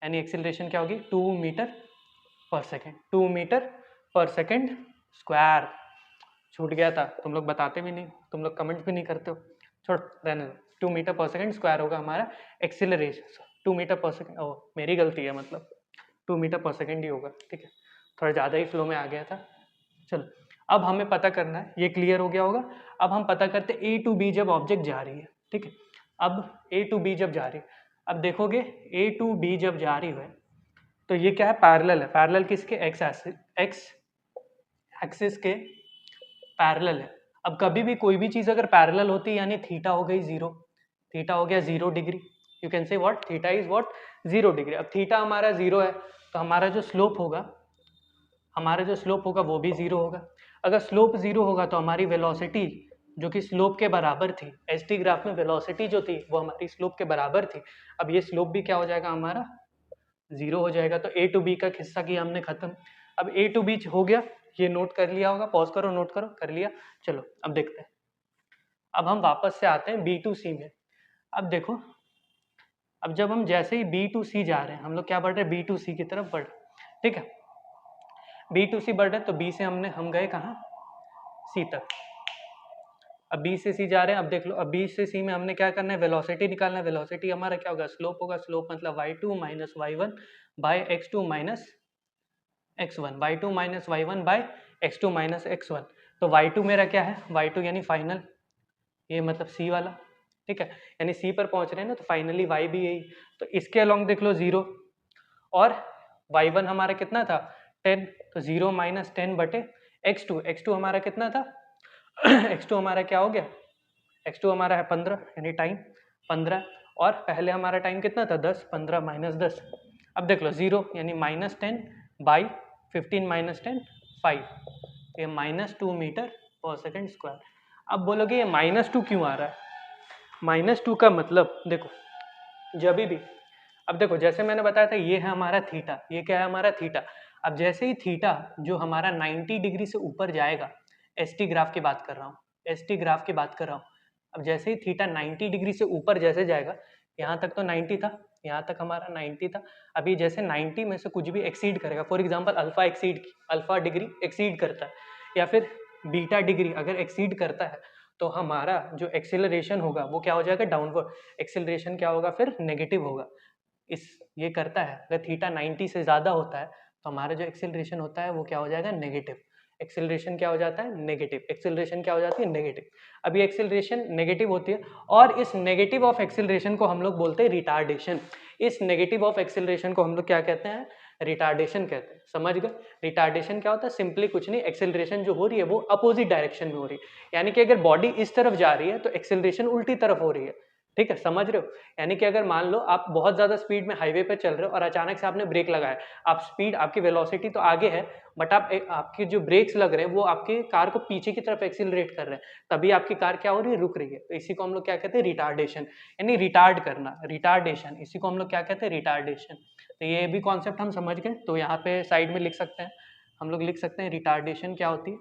यानी एक्सिलरेशन क्या होगी 2 मीटर पर सेकेंड, 2 मीटर पर सेकेंड स्क्वायर। छूट गया था, तुम लोग बताते भी नहीं, तुम लोग कमेंट भी नहीं करते हो, छोड़ रहने दो। 2 मीटर पर सेकेंड स्क्वायर होगा हमारा एक्सिलरेशन, 2 मीटर पर सेकेंड, ओ मेरी गलती है, मतलब 2 मीटर पर सेकेंड ही होगा, ठीक है, थोड़ा ज़्यादा ही फ्लो में आ गया था। चलो अब हमें पता करना है, ये क्लियर हो गया होगा। अब हम पता करते ए टू बी जब ऑब्जेक्ट जा रही है, ठीक है, अब ए टू बी जब जा रही है, अब देखोगे ए टू बी जब जा रही है तो ये क्या है, पैरेलल है, पैरेलल किसके, एक्स एक्सिस के पैरेलल है। अब कभी भी कोई भी चीज़ अगर पैरेलल होती है यानी थीटा हो गई 0, थीटा हो गया 0 डिग्री, यू कैन से what, theta is what, 0 degree. अब थीटा हमारा 0 है तो हमारा जो स्लोप होगा, वो भी 0 होगा। अगर स्लोप 0 होगा तो हमारी वेलोसिटी जो कि स्लोप के बराबर थी, एसटी ग्राफ में वेलोसिटी जो थी वो हमारी स्लोप के बराबर थी, अब ये स्लोप भी क्या हो जाएगा हमारा 0 हो जाएगा। तो ए टू बी का किस्सा किया हमने खत्म। अब ए टू बी हो गया, ये नोट कर लिया होगा, पॉज करो, नोट करो, कर लिया। चलो अब देखते हैं, अब हम वापस से आते हैं बी टू सी में। अब देखो, अब जब हम जैसे ही बी टू सी जा रहे हैं, हम लोग क्या बढ़ रहे हैं, बी टू सी की तरफ बढ़, ठीक है, बी टू सी बढ़ रहे हैं, तो बी से हम गए कहाँ, सी तक। अब बी से सी जा रहे हैं, अब देख लो, अब बी से सी में हमने क्या करना है, वेलोसिटी निकालना है। वेलोसिटी हमारा क्या होगा, स्लोप होगा, स्लोप मतलब y2 minus y1 by x2 minus x1, y2 minus y1 by x2 minus x1। तो y2 मेरा क्या है, y2 यानी फाइनल, ये मतलब c वाला, ठीक है, यानी c पर पहुंच रहे हैं ना, तो फाइनली y भी यही, तो इसके अलोंग देख लो 0, और y1 हमारा कितना था 10, तो 0 माइनस 10 बटे x2 हमारा कितना था x2 हमारा क्या हो गया, x2 हमारा है 15, यानी टाइम 15, और पहले हमारा टाइम कितना था 10, 15 माइनस 10, अब देख लो 0 यानी माइनस 10 बाई 15 माइनस 10 5, ये -2 मीटर पर सेकेंड स्क्वायर। अब बोलोगे ये -2 क्यों आ रहा है, -2 का मतलब देखो, जब भी, अब देखो जैसे मैंने बताया था ये है हमारा थीटा, ये क्या है हमारा थीटा। अब जैसे ही थीटा जो हमारा 90 डिग्री से ऊपर जाएगा, एसटी ग्राफ की बात कर रहा हूँ, एसटी ग्राफ की बात कर रहा हूँ, अब जैसे ही थीटा 90 डिग्री से ऊपर जैसे जाएगा, यहाँ तक तो 90 था, यहाँ तक हमारा 90 था, अभी जैसे 90 में से कुछ भी एक्सीड करेगा, for example alpha degree exceed करता है, या फिर बीटा डिग्री अगर एक्सीड करता है, तो हमारा जो एक्सेलरेशन होगा वो क्या हो जाएगा, डाउनवर्ड एक्सेलरेशन क्या होगा, फिर नेगेटिव होगा। इस ये करता है, अगर थीटा 90 से ज़्यादा होता है तो हमारा जो एक्सेलरेशन होता है वो क्या हो जाएगा, नेगेटिव। एक्सेलरेशन क्या हो जाता है, नेगेटिव। एक्सेलरेशन क्या हो जाती है, नेगेटिव। अभी एक्सेलरेशन नेगेटिव होती है, और इस नेगेटिव ऑफ एक्सेलरेशन को हम लोग बोलते हैं रिटार्डेशन। इस नेगेटिव ऑफ एक्सेलरेशन को हम लोग क्या कहते हैं, रिटार्डेशन कहते हैं। समझ गए, रिटार्डेशन क्या होता है, सिंपली कुछ नहीं, एक्सेलरेशन जो हो रही है वो अपोजिट डायरेक्शन में हो रही है, यानी कि अगर बॉडी इस तरफ जा रही है तो एक्सेलरेशन उल्टी तरफ हो रही है, ठीक है, समझ रहे हो। यानी कि अगर मान लो आप बहुत ज्यादा स्पीड में हाईवे पे चल रहे हो और अचानक से आपने ब्रेक लगाया, आप स्पीड, आपकी वेलोसिटी तो आगे है, बट आपके जो ब्रेक्स लग रहे हैं वो आपके कार को पीछे की तरफ एक्सीलरेट कर रहे हैं, तभी आपकी कार क्या हो रही है, रुक रही है। तो इसी को हम लोग क्या कहते हैं, रिटार्डेशन, यानी रिटार्ड करना, रिटार्डेशन, इसी को हम लोग क्या कहते हैं, रिटार्डेशन। तो ये भी कॉन्सेप्ट हम समझ गए, तो यहाँ पे साइड में लिख सकते हैं, हम लोग लिख सकते हैं रिटार्डेशन क्या होती है,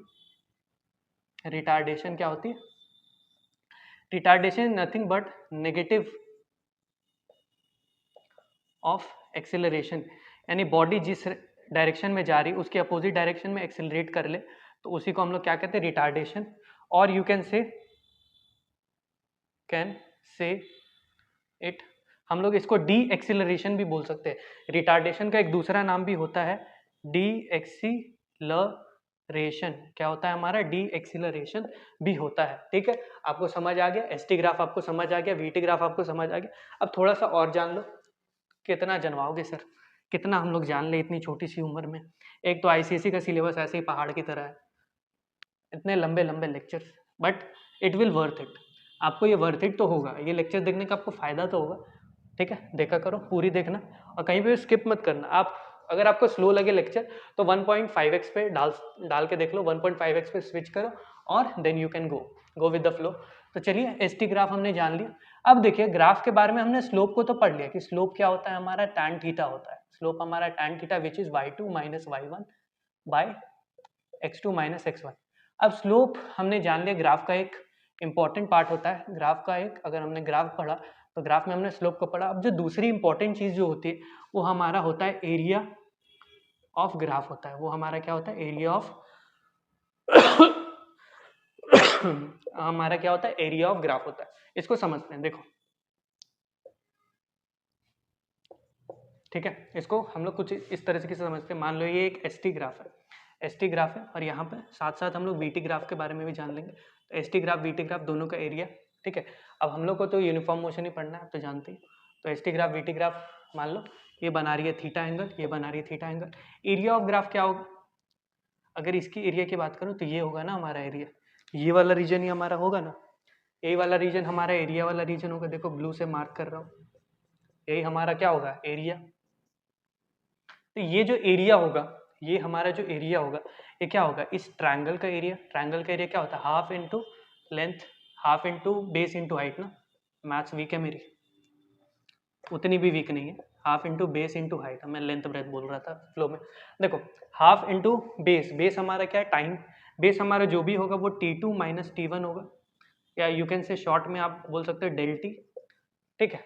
रिटार्डेशन क्या होती है, retardation is nothing but negative of acceleration, यानी बॉडी जिस डायरेक्शन में जा रही है उसके अपोजिट डायरेक्शन में एक्सेलरेट कर ले, तो उसी को हम लोग क्या कहते हैं, रिटार्डेशन। और यू कैन से इट, हम लोग इसको डी एक्सेलरेशन भी बोल सकते हैं। रिटार्डेशन का एक दूसरा नाम भी होता है डी एक्सीलरेशन, क्या होता है हमारा, डी एक्सीलरेशन भी होता है। ठीक है, आपको समझ आ गया, एस टी ग्राफ आपको समझ आ गया, वी टी ग्राफ आपको समझ आ गया। अब थोड़ा सा और जान लो। कितना जनवाओगे सर, कितना हम लोग जान ले इतनी छोटी सी उम्र में। एक तो आईसीएसई का सिलेबस ऐसे ही पहाड़ की तरह है, इतने लंबे लंबे lectures, but it will worth it. आपको ये वर्थ इट तो होगा, ये लेक्चर देखने का आपको फायदा तो होगा। ठीक है, देखा करो, पूरी देखना और कहीं पे स्किप मत करना। आप अगर आपको स्लो लगे लेक्चर तो 1.5x पे डाल के देख लो, 1.5x पे स्विच करो और then you can go with the flow. तो चलिए, एस टी ग्राफ हमने जान लिया। अब देखिए, ग्राफ के बारे में हमने स्लोप को तो पढ़ लिया कि स्लोप क्या होता है हमारा, tan थीटा होता है। स्लोप हमारा tan theta which is y2 minus y1 by x2 minus x1। अब स्लोप हमने जान लिया, ग्राफ का एक इंपॉर्टेंट पार्ट होता है। ग्राफ का एक, अगर हमने ग्राफ पढ़ा तो ग्राफ में हमने स्लोप को पढ़ा। अब जो दूसरी इंपॉर्टेंट चीज जो होती है वो हमारा होता है एरिया ऑफ ग्राफ होता है। वो हमारा क्या होता है, एरिया ऑफ हमारा क्या होता है, एरिया ऑफ ग्राफ होता है। इसको समझते हैं, देखो। ठीक है, इसको हम लोग कुछ इस तरह से समझते हैं। मान लो ये एक एस टी ग्राफ है, एस टी ग्राफ है, और यहाँ पे साथ साथ हम लोग वी टी ग्राफ के बारे में भी जान लेंगे। तो S T graph, we T graph दोनों का एरिया। ठीक है, अब हम लोग को तो यूनिफॉर्म मोशन ही पढ़ना है, आप तो जानते ही। तो S T graph, we T graph, मान लो ये बना रही है थीटा एंगल, ये बना रही है theta angle. Area of graph क्या होगा, अगर इसकी एरिया की बात करूँ तो ये होगा ना हमारा एरिया, ये वाला रीजन ही हमारा होगा ना, यही वाला रीजन हमारा एरिया वाला रीजन होगा। देखो ब्लू से मार्क कर रहा हूँ, यही हमारा क्या होगा, एरिया। तो ये जो एरिया होगा, ये हमारा जो एरिया होगा, ये क्या होगा, इस ट्रायंगल का एरिया। ट्रायंगल का एरिया क्या होता है, half into length, half into base into height ना। मैथ्स वीक है मेरी, उतनी भी वीक नहीं है। Half into base into height, मैं लेंथ ब्रेथ बोल रहा था फ्लो में। देखो, हाफ इंटू बेस, बेस हमारा क्या है, टाइम। बेस हमारा जो भी होगा वो T2 माइनस T1 होगा, या यू कैन से शॉर्ट में आप बोल सकते हो डेल टी। ठीक है,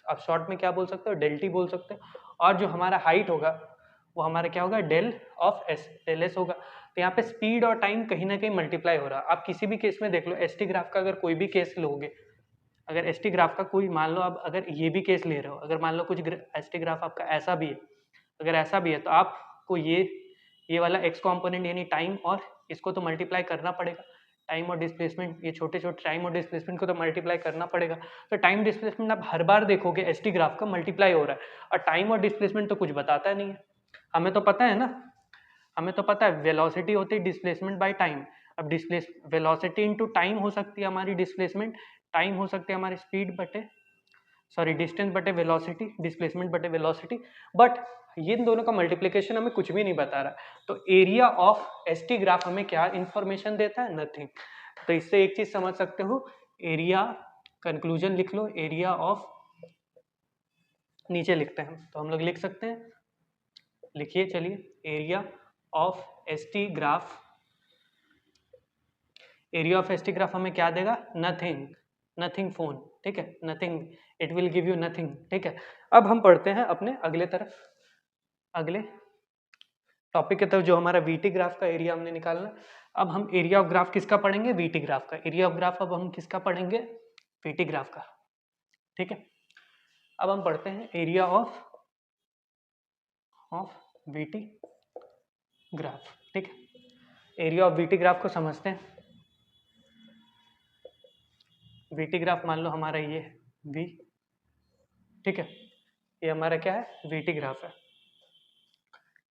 आप शॉर्ट में क्या बोल सकते हो, डेल टी बोल सकते हो। और जो हमारा हाइट होगा वो हमारा क्या होगा, del of S, del S होगा। तो यहाँ पे स्पीड और टाइम कहीं ना कहीं मल्टीप्लाई हो रहा है। आप किसी भी केस में देख लो, एस टी ग्राफ का अगर कोई भी केस लोगे, अगर एस टी ग्राफ का कोई, मान लो आप अगर ये भी केस ले रहे हो, अगर मान लो कुछ एस टी ग्राफ आपका ऐसा भी है, अगर ऐसा भी है तो आपको ये वाला एक्स कॉम्पोनेंट यानी टाइम और इसको तो मल्टीप्लाई करना पड़ेगा। टाइम और डिस्प्लेसमेंट, ये छोटे छोटे टाइम और डिस्प्लेसमेंट को तो मल्टीप्लाई करना पड़ेगा। तो टाइम डिस्प्लेसमेंट आप हर बार देखोगे एस टी ग्राफ का मल्टीप्लाई हो रहा है, और टाइम और डिस्प्लेसमेंट तो कुछ बताता नहीं है। हमें तो पता है ना, हमें तो पता है वेलोसिटी होती है डिस्प्लेसमेंट बाय टाइम। अब डिस्प्लेस वेलोसिटी इनटू टाइम हो सकती है हमारी डिस्प्लेसमेंट, टाइम हो सकती है हमारी स्पीड बटे, सॉरी डिस्टेंस बटे वेलोसिटी, डिस्प्लेसमेंट बटे वेलोसिटी। बट ये इन दोनों का मल्टीप्लिकेशन हमें कुछ भी नहीं बता रहा। तो area of S T graph हमें क्या इंफॉर्मेशन देता है, नथिंग। तो इससे एक चीज समझ सकते हो, एरिया, कंक्लूजन लिख लो, एरिया ऑफ, नीचे लिखते हैं तो हम लोग लिख सकते हैं, लिखिए चलिए, area of S T graph, area of S T graph हमें क्या देगा, नथिंग, नथिंग फोन। ठीक है, nothing, it will give you nothing. ठीक है, अब हम पढ़ते हैं अपने अगले तरफ, अगले टॉपिक की तरफ, जो हमारा वीटी ग्राफ का एरिया हमने निकालना। अब हम एरिया ऑफ ग्राफ किसका पढ़ेंगे, वीटी ग्राफ का एरिया ऑफ ग्राफ अब हम किसका पढ़ेंगे, वीटी ग्राफ का। ठीक है, अब हम पढ़ते हैं एरिया ऑफ वीटी ग्राफ। ठीक है, एरिया ऑफ वीटी ग्राफ को समझते हैं। वीटी ग्राफ मान लो हमारा ये वी, ठीक है, ये हमारा क्या है, वीटी ग्राफ है।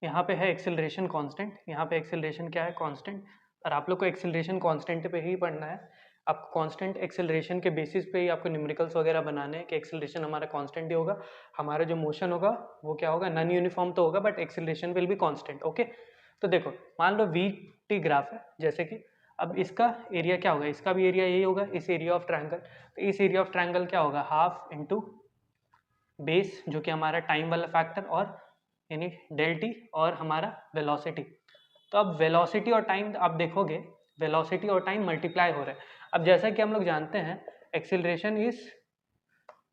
यहाँ पे है एक्सेलरेशन कांस्टेंट, यहाँ पे एक्सेलरेशन क्या है, कांस्टेंट। और आप लोग को एक्सेलरेशन कांस्टेंट पे ही पढ़ना है। आपको कांस्टेंट एक्सेलरेशन के बेसिस पे ही आपको न्यूमेरिकल्स वगैरह बनाने हैं कि एक्सेलरेशन हमारा कांस्टेंट ही होगा, हमारा जो मोशन होगा वो क्या होगा, नॉन यूनिफॉर्म तो होगा but acceleration will be constant. Okay, तो देखो मान लो वी टी ग्राफ है, जैसे कि अब इसका एरिया क्या होगा, इसका भी एरिया यही होगा, इस एरिया ऑफ ट्रायंगल। तो इस एरिया ऑफ ट्रायंगल क्या होगा, हाफ इंटू बेस जो कि हमारा टाइम वाला फैक्टर, और यानी डेल टी, और हमारा वेलोसिटी। तो अब वेलोसिटी और टाइम आप देखोगे, वेलोसिटी और टाइम मल्टीप्लाई हो रहे हैं। अब जैसा कि हम लोग जानते हैं acceleration is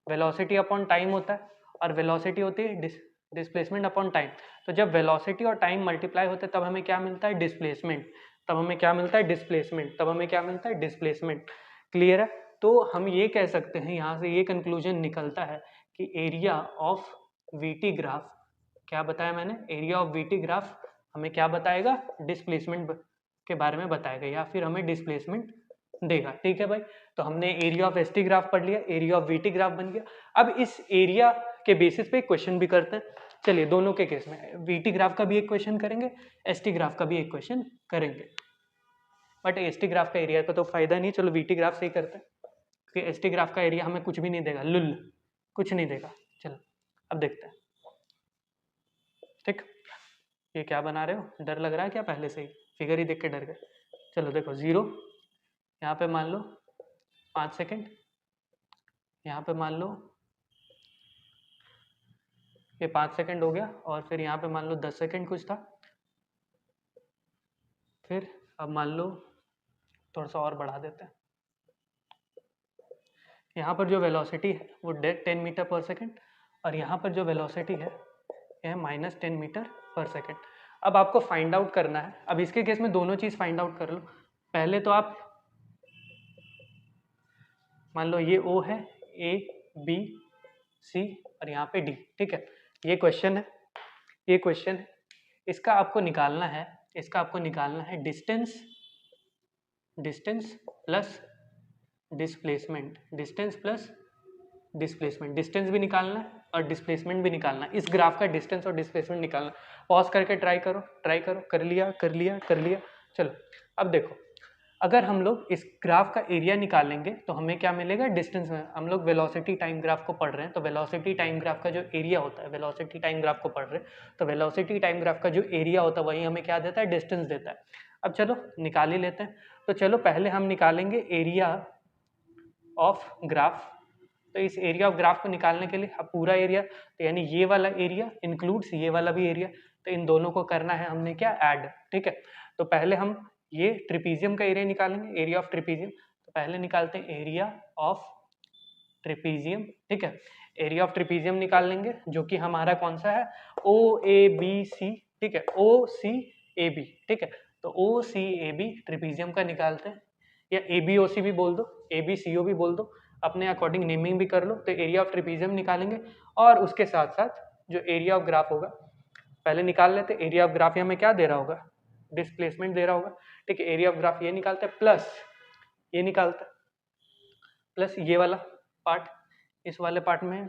velocity upon time होता है, और वेलोसिटी होती है डिस्प्लेसमेंट अपॉन टाइम। तो जब वेलोसिटी और टाइम मल्टीप्लाई होते हैं तब हमें क्या मिलता है, डिस्प्लेसमेंट। तब हमें क्या मिलता है, डिस्प्लेसमेंट। तब हमें क्या मिलता है, डिस्प्लेसमेंट। क्लियर है, तो हम ये कह सकते हैं, यहाँ से ये कंक्लूजन निकलता है कि एरिया ऑफ वीटी ग्राफ, क्या बताया मैंने, एरिया ऑफ वीटी ग्राफ हमें क्या बताएगा, डिस्प्लेसमेंट के बारे में बताएगा या फिर हमें डिस्प्लेसमेंट देगा। ठीक है भाई, तो हमने एरिया ऑफ एसटी ग्राफ पढ़ लिया, एरिया ऑफ वीटी ग्राफ बन गया। अब इस एरिया के बेसिस पे क्वेश्चन भी करते हैं। चलिए दोनों के केस में वीटी ग्राफ का भी एक क्वेश्चन करेंगे, एसटी ग्राफ का भी एक क्वेश्चन करेंगे, बट एसटी ग्राफ का एरिया का तो फायदा नहीं, चलो वीटी ग्राफ से ही करते हैं क्योंकि एसटी ग्राफ का एरिया हमें कुछ भी नहीं देगा, लुल कुछ नहीं देगा। चलो अब देखते हैं। ठीक, ये क्या बना रहे हो, डर लग रहा है क्या? पहले से ही फिगर ही देख के डर गए। चलो देखो 0, यहाँ पे मान लो 5 सेकेंड, यहाँ पे मान लो ये 5 सेकेंड हो गया, और फिर यहाँ पे मान लो 10 सेकेंड कुछ था, फिर अब मान लो थोड़ा सा और बढ़ा देते हैं। यहाँ पर जो वेलोसिटी है वो 10 मीटर पर सेकेंड, और यहाँ पर जो वेलोसिटी है यह -10 मीटर पर सेकेंड। अब आपको फाइंड आउट करना है। अब इसके केस में दोनों चीज़ फाइंड आउट कर लो। पहले तो आप मान लो ये O है, A B C और यहाँ पे D। ठीक है, ये क्वेश्चन है, ये क्वेश्चन है, इसका आपको निकालना है, इसका आपको निकालना है distance, distance plus displacement, distance plus displacement, distance भी निकालना है और डिस्प्लेसमेंट भी निकालना है। इस ग्राफ का डिस्टेंस और डिस्प्लेसमेंट निकालना। पॉज करके ट्राई करो, ट्राई करो, कर लिया कर लिया कर लिया। चलो अब देखो, अगर हम लोग इस ग्राफ का एरिया निकालेंगे तो हमें क्या मिलेगा, डिस्टेंस में। हम लोग वेलोसिटी टाइम ग्राफ को पढ़ रहे हैं, तो वेलोसिटी टाइम ग्राफ का जो एरिया होता है, वेलोसिटी टाइम ग्राफ को पढ़ रहे हैं तो वेलोसिटी टाइम ग्राफ का जो एरिया होता है वही हमें क्या देता है, डिस्टेंस देता है। अब चलो निकाल ही लेते हैं। तो चलो पहले हम निकालेंगे एरिया ऑफ ग्राफ। तो इस एरिया ऑफ ग्राफ को निकालने के लिए अब पूरा एरिया, तो यानी ये वाला एरिया इंक्लूड्स ये वाला भी एरिया, तो इन दोनों को करना है हमने क्या, ऐड। ठीक है, तो पहले हम ये ट्रिपीजियम का एरिया निकालेंगे, एरिया ऑफ ट्रिपीजियम। तो पहले निकालते हैं एरिया ऑफ ट्रिपीजियम। ठीक है, एरिया ऑफ ट्रिपीजियम निकाल लेंगे, जो कि हमारा कौन सा है, OABC। ठीक है, OCAB। ठीक है, तो OCAB ट्रिपीजियम का निकालते हैं, या ABOC भी बोल दो, ABCO भी बोल दो, अपने अकॉर्डिंग नेमिंग भी कर लो। तो एरिया ऑफ ट्रिपीजियम निकालेंगे और उसके साथ साथ जो एरिया ऑफ ग्राफ होगा पहले निकाल लेते। एरिया ऑफ ग्राफ हमें क्या दे रहा होगा, डिस्प्लेसमेंट दे रहा होगा। ठीक है, एरिया ऑफ ग्राफ ये निकालते हैं, प्लस ये निकालते हैं, प्लस ये वाला पार्ट। इस वाले पार्ट में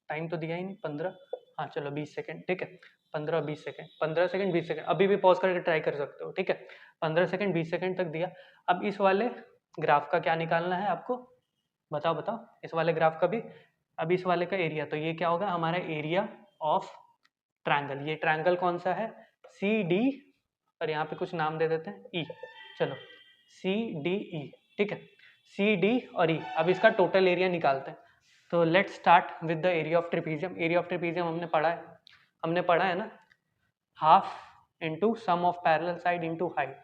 टाइम तो दिया ही नहीं, 15, हाँ चलो 20 सेकेंड। ठीक है, 15 और 20 सेकेंड, 15 सेकेंड 20 सेकेंड, अभी भी पॉज करके ट्राई कर सकते हो। ठीक है, 15 सेकेंड 20 सेकेंड तक दिया। अब इस वाले ग्राफ का क्या निकालना है आपको, बताओ बताओ, इस वाले ग्राफ का भी। अब इस वाले का एरिया, तो ये क्या होगा हमारा एरिया ऑफ ट्रायंगल। ये ट्रायंगल कौन सा है, CD, और यहाँ पे कुछ नाम दे देते हैं E। चलो CDE। ठीक है, CD और E। अब इसका टोटल एरिया निकालते हैं। तो let's start with the area of trapezium. Area of trapezium हमने पढ़ा है ना, half into sum of parallel side into height,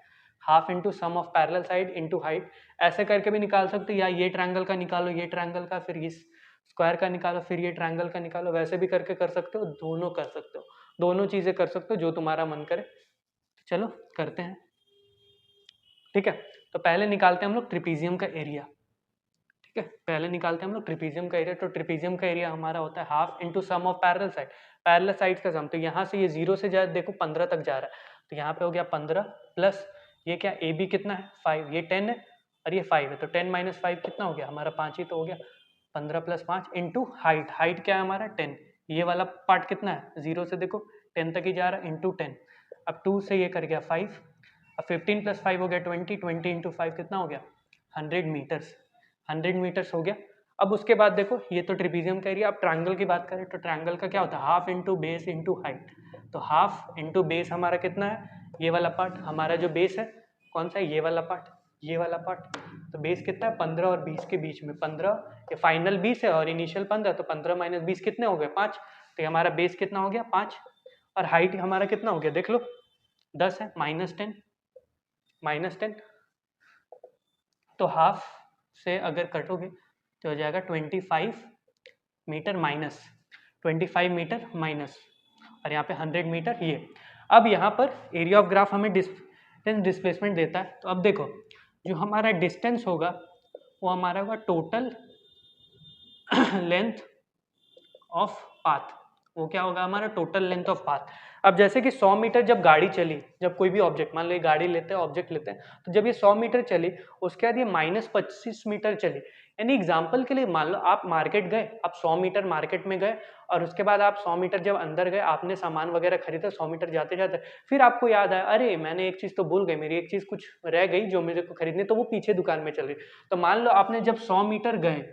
half into sum of parallel side into height. ऐसे करके भी निकाल सकते हो, या ये ट्रायंगल का निकालो, ये ट्रायंगल का, फिर इस स्क्वायर का निकालो, फिर ये ट्रायंगल का निकालो, वैसे भी करके कर सकते हो, दोनों कर सकते हो, दोनों चीजें कर सकते हो जो तुम्हारा मन करे। चलो करते हैं। ठीक है, तो पहले निकालते हैं हम लोग ट्रिपीजियम का एरिया। ठीक है, पहले निकालते हैं हम लोग ट्रिपीजियम का एरिया। तो ट्रिपीजियम का एरिया हमारा होता है half into sum of parallel side, parallel side का सम। तो यहाँ से ये 0 से जा देखो 15 तक जा रहा है, तो यहाँ पे हो गया 15 प्लस ये क्या, AB कितना है 5, ये 10 है और ये 5 है, तो 10 - 5 कितना हो गया हमारा 5 ही तो हो गया। 15 + 5 इंटू हाइट, हाइट क्या है हमारा 10, ये वाला पार्ट कितना है 0 से देखो 10 तक ही जा रहा है, इंटू 10। अब 2 से ये कर गया 5, अब 15 + 5 हो गया 20, 20 इंटू 5 कितना हो गया 100 मीटर्स, 100 मीटर्स हो गया। अब उसके बाद देखो ये तो ट्रिपीजियम का एरिया। अब ट्रायंगल की बात करें तो ट्रायंगल का क्या होता है, half into base into height. तो हाफ इंटू बेस हमारा कितना है, ये वाला पार्ट हमारा जो बेस है कौन सा है, ये वाला पार्ट, ये वाला पार्ट। तो बेस कितना है 15 और 20 के बीच में, 15, ये फाइनल 20 है और इनिशियल 15, तो 15 - 20 कितने हो गए 5, तो ये हमारा बेस कितना हो गया 5। और हाइट हमारा कितना हो गया देख लो 10 है, -10, -10। तो हाफ से अगर कटोगे तो हो जाएगा 25 मीटर माइनस, 25 मीटर माइनस, और यहाँ पे 100 मीटर ये। अब यहाँ पर एरिया ऑफ ग्राफ हमें डिस्टेंस डिस्प्लेसमेंट देता है। तो अब देखो जो हमारा डिस्टेंस होगा वो हमारा होगा टोटल लेंथ ऑफ पाथ, वो क्या होगा हमारा टोटल लेंथ ऑफ पाथ। अब जैसे कि 100 मीटर जब गाड़ी चली, जब कोई भी ऑब्जेक्ट, मान लो ये गाड़ी लेते हैं, ऑब्जेक्ट लेते हैं, तो जब ये 100 मीटर चली, उसके बाद ये -25 मीटर चली। यानी एग्जाम्पल के लिए मान लो आप मार्केट गए, आप 100 मीटर मार्केट में गए, और उसके बाद आप 100 मीटर जब अंदर गए, आपने सामान वगैरह खरीदा, 100 मीटर जाते जाते फिर आपको याद आया, अरे मैंने एक चीज़ तो भूल गई, मेरी एक चीज़ कुछ रह गई जो मुझे को खरीदनी, तो वो पीछे दुकान में चल रही। तो मान लो आपने जब 100 मीटर गए,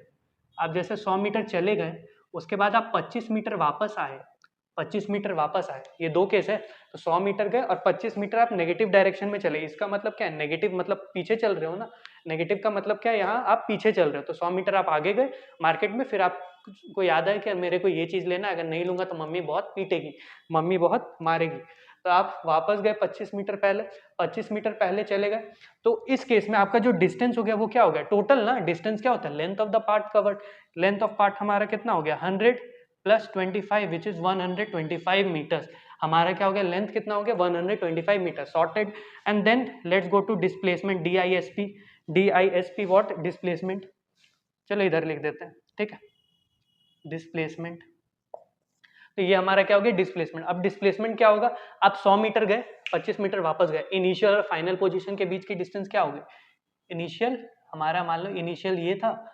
आप जैसे 100 मीटर चले गए, उसके बाद आप 25 मीटर वापस आए, 25 मीटर वापस आए, ये दो केस है। तो 100 मीटर गए और 25 मीटर आप नेगेटिव डायरेक्शन में चले, इसका मतलब क्या है, नेगेटिव मतलब पीछे चल रहे हो ना, नेगेटिव का मतलब क्या है, यहाँ आप पीछे चल रहे हो। तो 100 मीटर आप आगे गए मार्केट में, फिर आप को याद है कि मेरे को ये चीज़ लेना है, अगर नहीं लूंगा तो मम्मी बहुत पीटेगी, मम्मी बहुत मारेगी। तो आप वापस गए 25 मीटर पहले, 25 मीटर पहले चले गए। तो इस केस में आपका जो डिस्टेंस हो गया वो क्या हो गया, टोटल ना डिस्टेंस क्या होता है, length of the part covered. Length of part हमारा कितना हो गया, 100 प्लस 25 विच इज 125 मीटर्स। हमारा क्या हो गया, लेंथ कितना हो गया, 125 metre sorted. And then let's go to displacement, DISP what, displacement. चलो इधर लिख देते हैं, ठीक है, डिस्प्लेसमेंट। तो ये हमारा क्या हो गया, डिस्प्लेसमेंट। अब डिस्प्लेसमेंट क्या होगा, आप 100 मीटर गए, 25 मीटर वापस गए, इनिशियल और फाइनल पोजीशन के बीच की डिस्टेंस क्या होगी, इनिशियल हमारा मान लो इनिशियल ये था,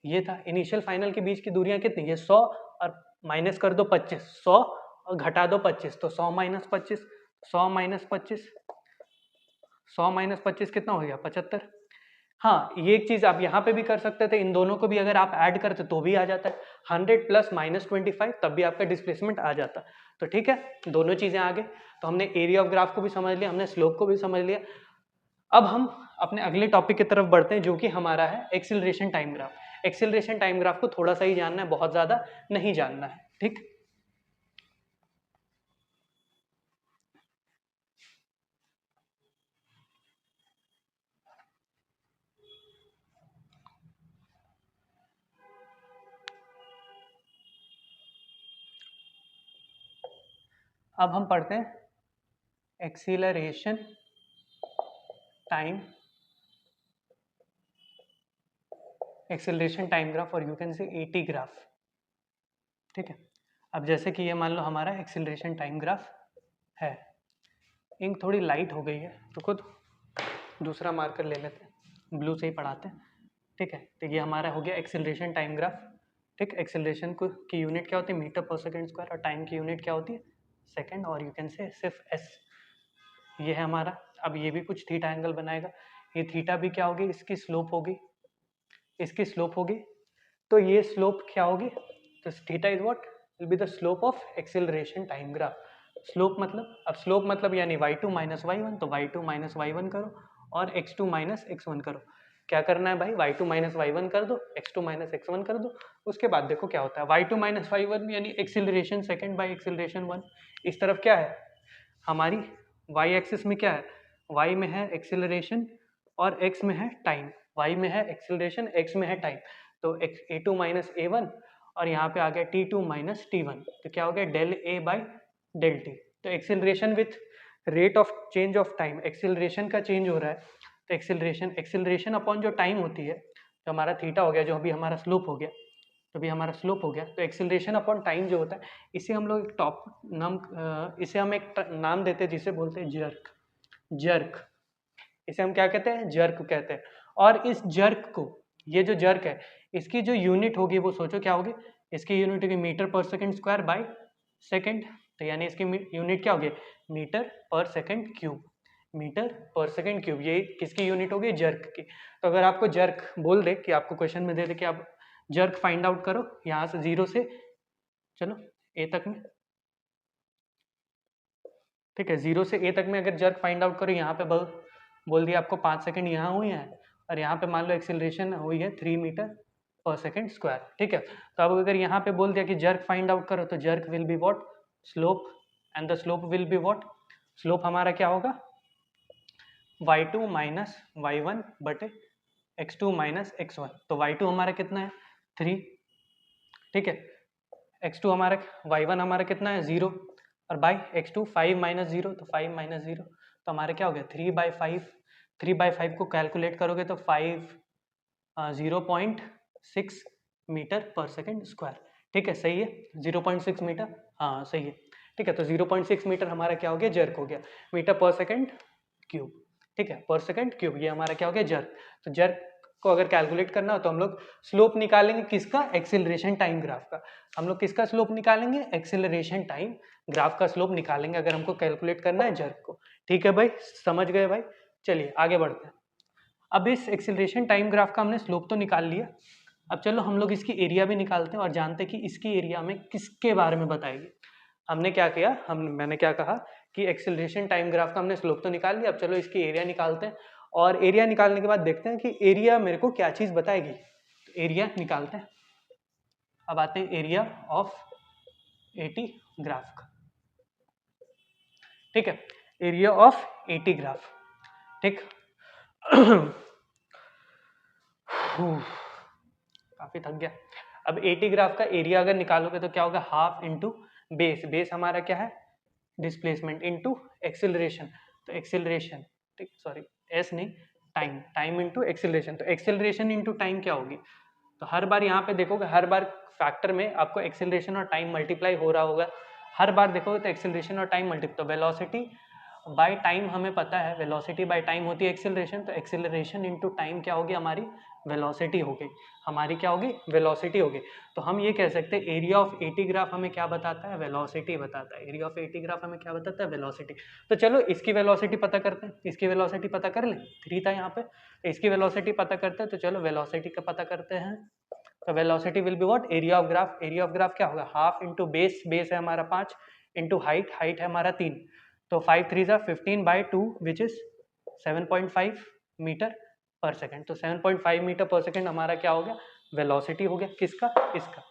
ये था, इनिशियल फाइनल के बीच की दूरियां कितनी, ये 100 और माइनस कर दो 25, 100 और घटा दो 25, तो 100 माइनस 25, 100 माइनस 25, 100 माइनस 25 कितना हो गया, 75। हाँ, ये एक चीज आप यहाँ पे भी कर सकते थे, इन दोनों को भी अगर आप ऐड करते तो भी आ जाता है, 100 प्लस -25 तब भी आपका डिस्प्लेसमेंट आ जाता। तो ठीक है, दोनों चीजें आ गई। तो हमने एरिया ऑफ ग्राफ को भी समझ लिया, हमने स्लोप को भी समझ लिया। अब हम अपने अगले टॉपिक की तरफ बढ़ते हैं, जो कि हमारा है acceleration time graph. Acceleration time graph को थोड़ा सा ही जानना है, बहुत ज्यादा नहीं जानना है, ठीक। अब हम पढ़ते हैं acceleration time, acceleration time graph, और you can say AT graph, ठीक है। अब जैसे कि ये मान लो हमारा एक्सीलरेशन टाइम ग्राफ है, इंक थोड़ी लाइट हो गई है तो खुद दूसरा मार्कर ले लेते हैं, ब्लू से ही पढ़ाते हैं, ठीक है। तो ये हमारा हो गया एक्सीलरेशन टाइम ग्राफ, ठीक। एक्सीलरेशन को की यूनिट क्या होती है, मीटर पर सेकंड स्क्वायर, और टाइम की यूनिट क्या होती है, सेकंड, और यू कैन से सिर्फ S। ये है हमारा। अब ये भी कुछ थीटा एंगल बनाएगा, ये थीटा भी क्या होगी, इसकी स्लोप होगी, इसकी स्लोप होगी। तो ये स्लोप क्या होगी, तो theta is what, will be the slope of acceleration time graph. Slope मतलब, अब स्लोप मतलब यानी y2 माइनस y1, तो y2 माइनस y1 करो और x2 माइनस x1 करो। क्या करना है भाई, y2 माइनस y1 कर दो, x2 माइनस x1 कर दो। उसके बाद देखो क्या होता है, y2 माइनस y1 यानी एक्सीलरेशन सेकंड बाई एक्सीलरेशन 1। इस तरफ क्या है हमारी, y एक्सिस में क्या है, y में है एक्सीलरेशन और x में है टाइम, y में है एक्सीलरेशन, x में है टाइम। तो a2 माइनस a1, और यहाँ पे आ गया t2 माइनस t1, तो क्या हो गया del a by del t। तो acceleration with rate of change of time, acceleration का चेंज हो रहा है, तो एक्सीलरेशन, एक्सीलरेशन अपॉन जो टाइम होती है, जो हमारा थीटा हो गया, जो अभी हमारा स्लोप हो गया, तो अभी हमारा स्लोप हो गया, तो एक्सीलरेशन अपॉन टाइम जो होता है, इसे हम लोग एक टॉप नाम, इसे हम एक नाम देते हैं जिसे बोलते हैं जर्क, जर्क, इसे हम क्या कहते हैं, जर्क कहते हैं। और इस जर्क को, ये जो जर्क है, इसकी जो यूनिट होगी वो सोचो क्या होगी, इसकी यूनिट होगी metre per second square by second. तो यानी इसकी यूनिट क्या होगी, metre per second cube, metre per second cube, ये किसकी यूनिट होगी, जर्क की। तो अगर आपको जर्क बोल दे कि आपको क्वेश्चन में दे दे कि आप जर्क फाइंड आउट करो यहाँ से 0 से चलो ए तक में, ठीक है, 0 से ए तक में अगर जर्क फाइंड आउट करो, यहाँ पे बोल दिया आपको 5 सेकंड यहाँ हुई है, और यहाँ पे मान लो एक्सीलरेशन हुई है 3 मीटर पर सेकंड स्क्वायर, ठीक है। तो अब अगर यहाँ पे बोल दिया कि जर्क फाइंड आउट करो, तो jerk will be what, slope, and the slope will be what, slope हमारा क्या होगा, y2 माइनस y1 बटे x2 माइनस x1। तो y2 हमारा कितना है 3, ठीक है, x2 हमारा, y1 हमारा कितना है 0, और बाई x2 5 माइनस 0, तो 5 माइनस 0, तो हमारे क्या हो गया 3/5। 3/5 को कैलकुलेट करोगे तो 0.6 मीटर पर सेकंड स्क्वायर, ठीक है, सही है 0.6 मीटर, हाँ सही है, ठीक है। तो 0.6 मीटर हमारा क्या हो गया, जर्क हो गया, मीटर पर सेकंड क्यूब, ठीक है, पर सेकंड क्यूब, ये हमारा क्या हो गया, जर्क। तो जर्क को अगर कैलकुलेट करना हो तो हम लोग स्लोप निकालेंगे किसका, एक्सिलरेशन टाइम ग्राफ का। हम लोग किसका स्लोप निकालेंगे, एक्सिलरेशन टाइम ग्राफ का स्लोप निकालेंगे अगर हमको कैलकुलेट करना है जर्क को। ठीक है भाई, समझ गए भाई। चलिए आगे बढ़ते हैं। अब इस एक्सिलरेशन टाइम ग्राफ का हमने स्लोप तो निकाल लिया, अब चलो हम लोग इसकी एरिया भी निकालते हैं और जानते हैं कि इसकी एरिया में किसके बारे में बताएगी। हमने क्या किया, मैंने क्या कहा कि एक्सिलरेशन टाइम ग्राफ का हमने स्लोप तो निकाल लिया, अब चलो इसकी एरिया निकालते हैं और एरिया निकालने के बाद देखते हैं कि एरिया मेरे को क्या चीज बताएगी। तो एरिया निकालते हैं। अब आते हैं एरिया ऑफ एटी ग्राफ का, ठीक है, एरिया ऑफ एटी ग्राफ, ठीक। काफी थक गया। अब एटी ग्राफ का एरिया अगर निकालोगे तो क्या होगा, हाफ इंटू बेस, बेस हमारा क्या है, डिस्प्लेसमेंट, इंटू एक्सिलरेशन, तो एक्सिलरेशन, ठीक, सॉरी एस नहीं, टाइम, टाइम इंटू एक्सिलरेशन, तो एक्सिलरेशन इंटू टाइम क्या होगी। तो हर बार यहाँ पे देखोगे, हर बार फैक्टर में आपको एक्सिलरेशन और टाइम मल्टीप्लाई हो रहा होगा, हर बार देखोगे तो एक्सिलरेशन और टाइम मल्टीप्लाई, तो वेलोसिटी बाय टाइम हमें पता है, वेलोसिटी बाय टाइम होती है एक्सिलरेशन, तो एक्सिलरेशन इंटू टाइम क्या होगी, हमारी वेलोसिटी हो गई, हमारी क्या होगी, वेलोसिटी होगी। तो हम ये कह सकते हैं एरिया ऑफ एटी ग्राफ हमें क्या बताता है, वेलोसिटी बताता है। एरिया ऑफ एटी ग्राफ हमें क्या बताता है, वेलोसिटी। तो चलो इसकी वेलोसिटी पता करते हैं, इसकी वेलोसिटी पता कर ले, 3 था यहाँ पे, तो इसकी वेलोसिटी पता करते हैं। तो चलो वेलोसिटी का पता करते हैं। तो velocity will be what, area of graph, area of graph क्या होगा, हाफ इंटू बेस, बेस है हमारा 5, इंटू हाइट, हाइट है हमारा 3, तो 5 3 15 बाई 2 विच इज 7.5 मीटर पर सेकेंड। तो 7.5 मीटर पर सेकेंड हमारा क्या हो गया, वेलोसिटी हो गया, किसका, इसका,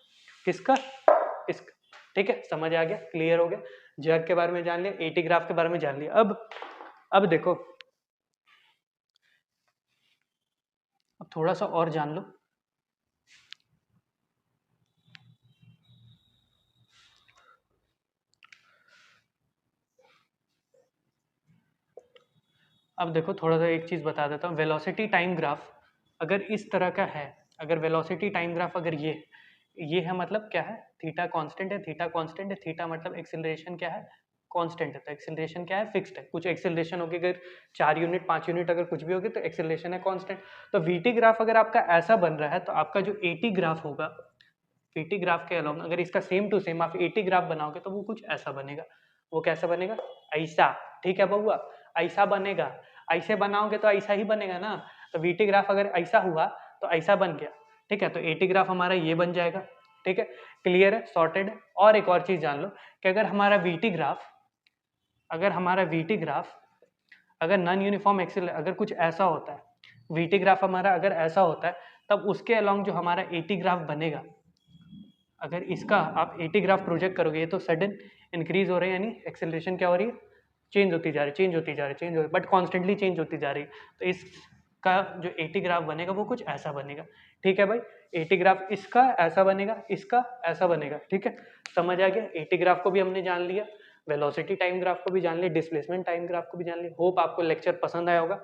किसका, इसका, ठीक है, समझ आ गया, क्लियर हो गया। जर्क के बारे में जान लिया, एटी ग्राफ के बारे में जान लिया। अब देखो, अब थोड़ा सा और जान लो। अब देखो थोड़ा सा एक चीज बता देता हूँ, वेलोसिटी टाइम ग्राफ अगर इस तरह का है, अगर वेलोसिटी टाइम ग्राफ अगर ये है, मतलब क्या है, थीटा कांस्टेंट है, थीटा कांस्टेंट है, थीटा मतलब एक्सेलरेशन क्या है, कांस्टेंट है, तो एक्सेलरेशन क्या है, फिक्स्ड है। कुछ एक्सेलरेशन होगी, अगर 4 यूनिट 5 यूनिट अगर कुछ भी होगी तो एक्सेलरेशन है कांस्टेंट। तो वीटी ग्राफ अगर आपका ऐसा बन रहा है तो आपका जो एटी ग्राफ होगा, वीटी ग्राफ के अलावा अगर इसका सेम टू सेम आप एटी ग्राफ बनाओगे तो वो कुछ ऐसा बनेगा। वो कैसा बनेगा, ऐसा, ठीक है बउआ, ऐसा बनेगा। ऐसे बनाओगे तो ऐसा ही बनेगा ना। तो वीटी ग्राफ अगर ऐसा हुआ तो ऐसा बन गया, ठीक है। तो एटी ग्राफ हमारा ये बन जाएगा, ठीक है, क्लियर है, सॉर्टेड है। और एक और चीज जान लो कि अगर हमारा वीटी ग्राफ, अगर नॉन यूनिफॉर्म एक्सेल, अगर कुछ ऐसा होता है, वीटी ग्राफ हमारा अगर ऐसा होता है, तब उसके अलोंग जो हमारा एटी ग्राफ बनेगा, अगर इसका आप एटी ग्राफ प्रोजेक्ट करोगे, ये तो सडन इंक्रीज हो रहे हैं, यानी एक्सेलरेशन क्या हो रही है, चेंज होती जा रही, चेंज होती जा रही, चेंज हो, बट कॉन्स्टेंटली चेंज होती जा रही। तो इसका जो एटी ग्राफ बनेगा वो कुछ ऐसा बनेगा, ठीक है भाई। एटी ग्राफ इसका ऐसा बनेगा, इसका ऐसा बनेगा, ठीक है, समझ आ गया। एटी ग्राफ को भी हमने जान लिया, वेलोसिटी टाइम ग्राफ को भी जान लिया, डिस्प्लेसमेंट टाइम ग्राफ को भी जान लिया। होप आपको लेक्चर पसंद आया होगा।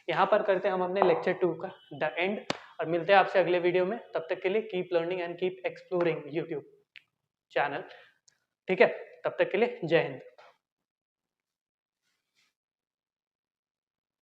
यहाँ पर करते हैं हम अपने लेक्चर 2 का द एंड, और मिलते हैं आपसे अगले वीडियो में। तब तक के लिए keep learning and keep exploring YouTube channel, ठीक है। तब तक के लिए जय हिंद।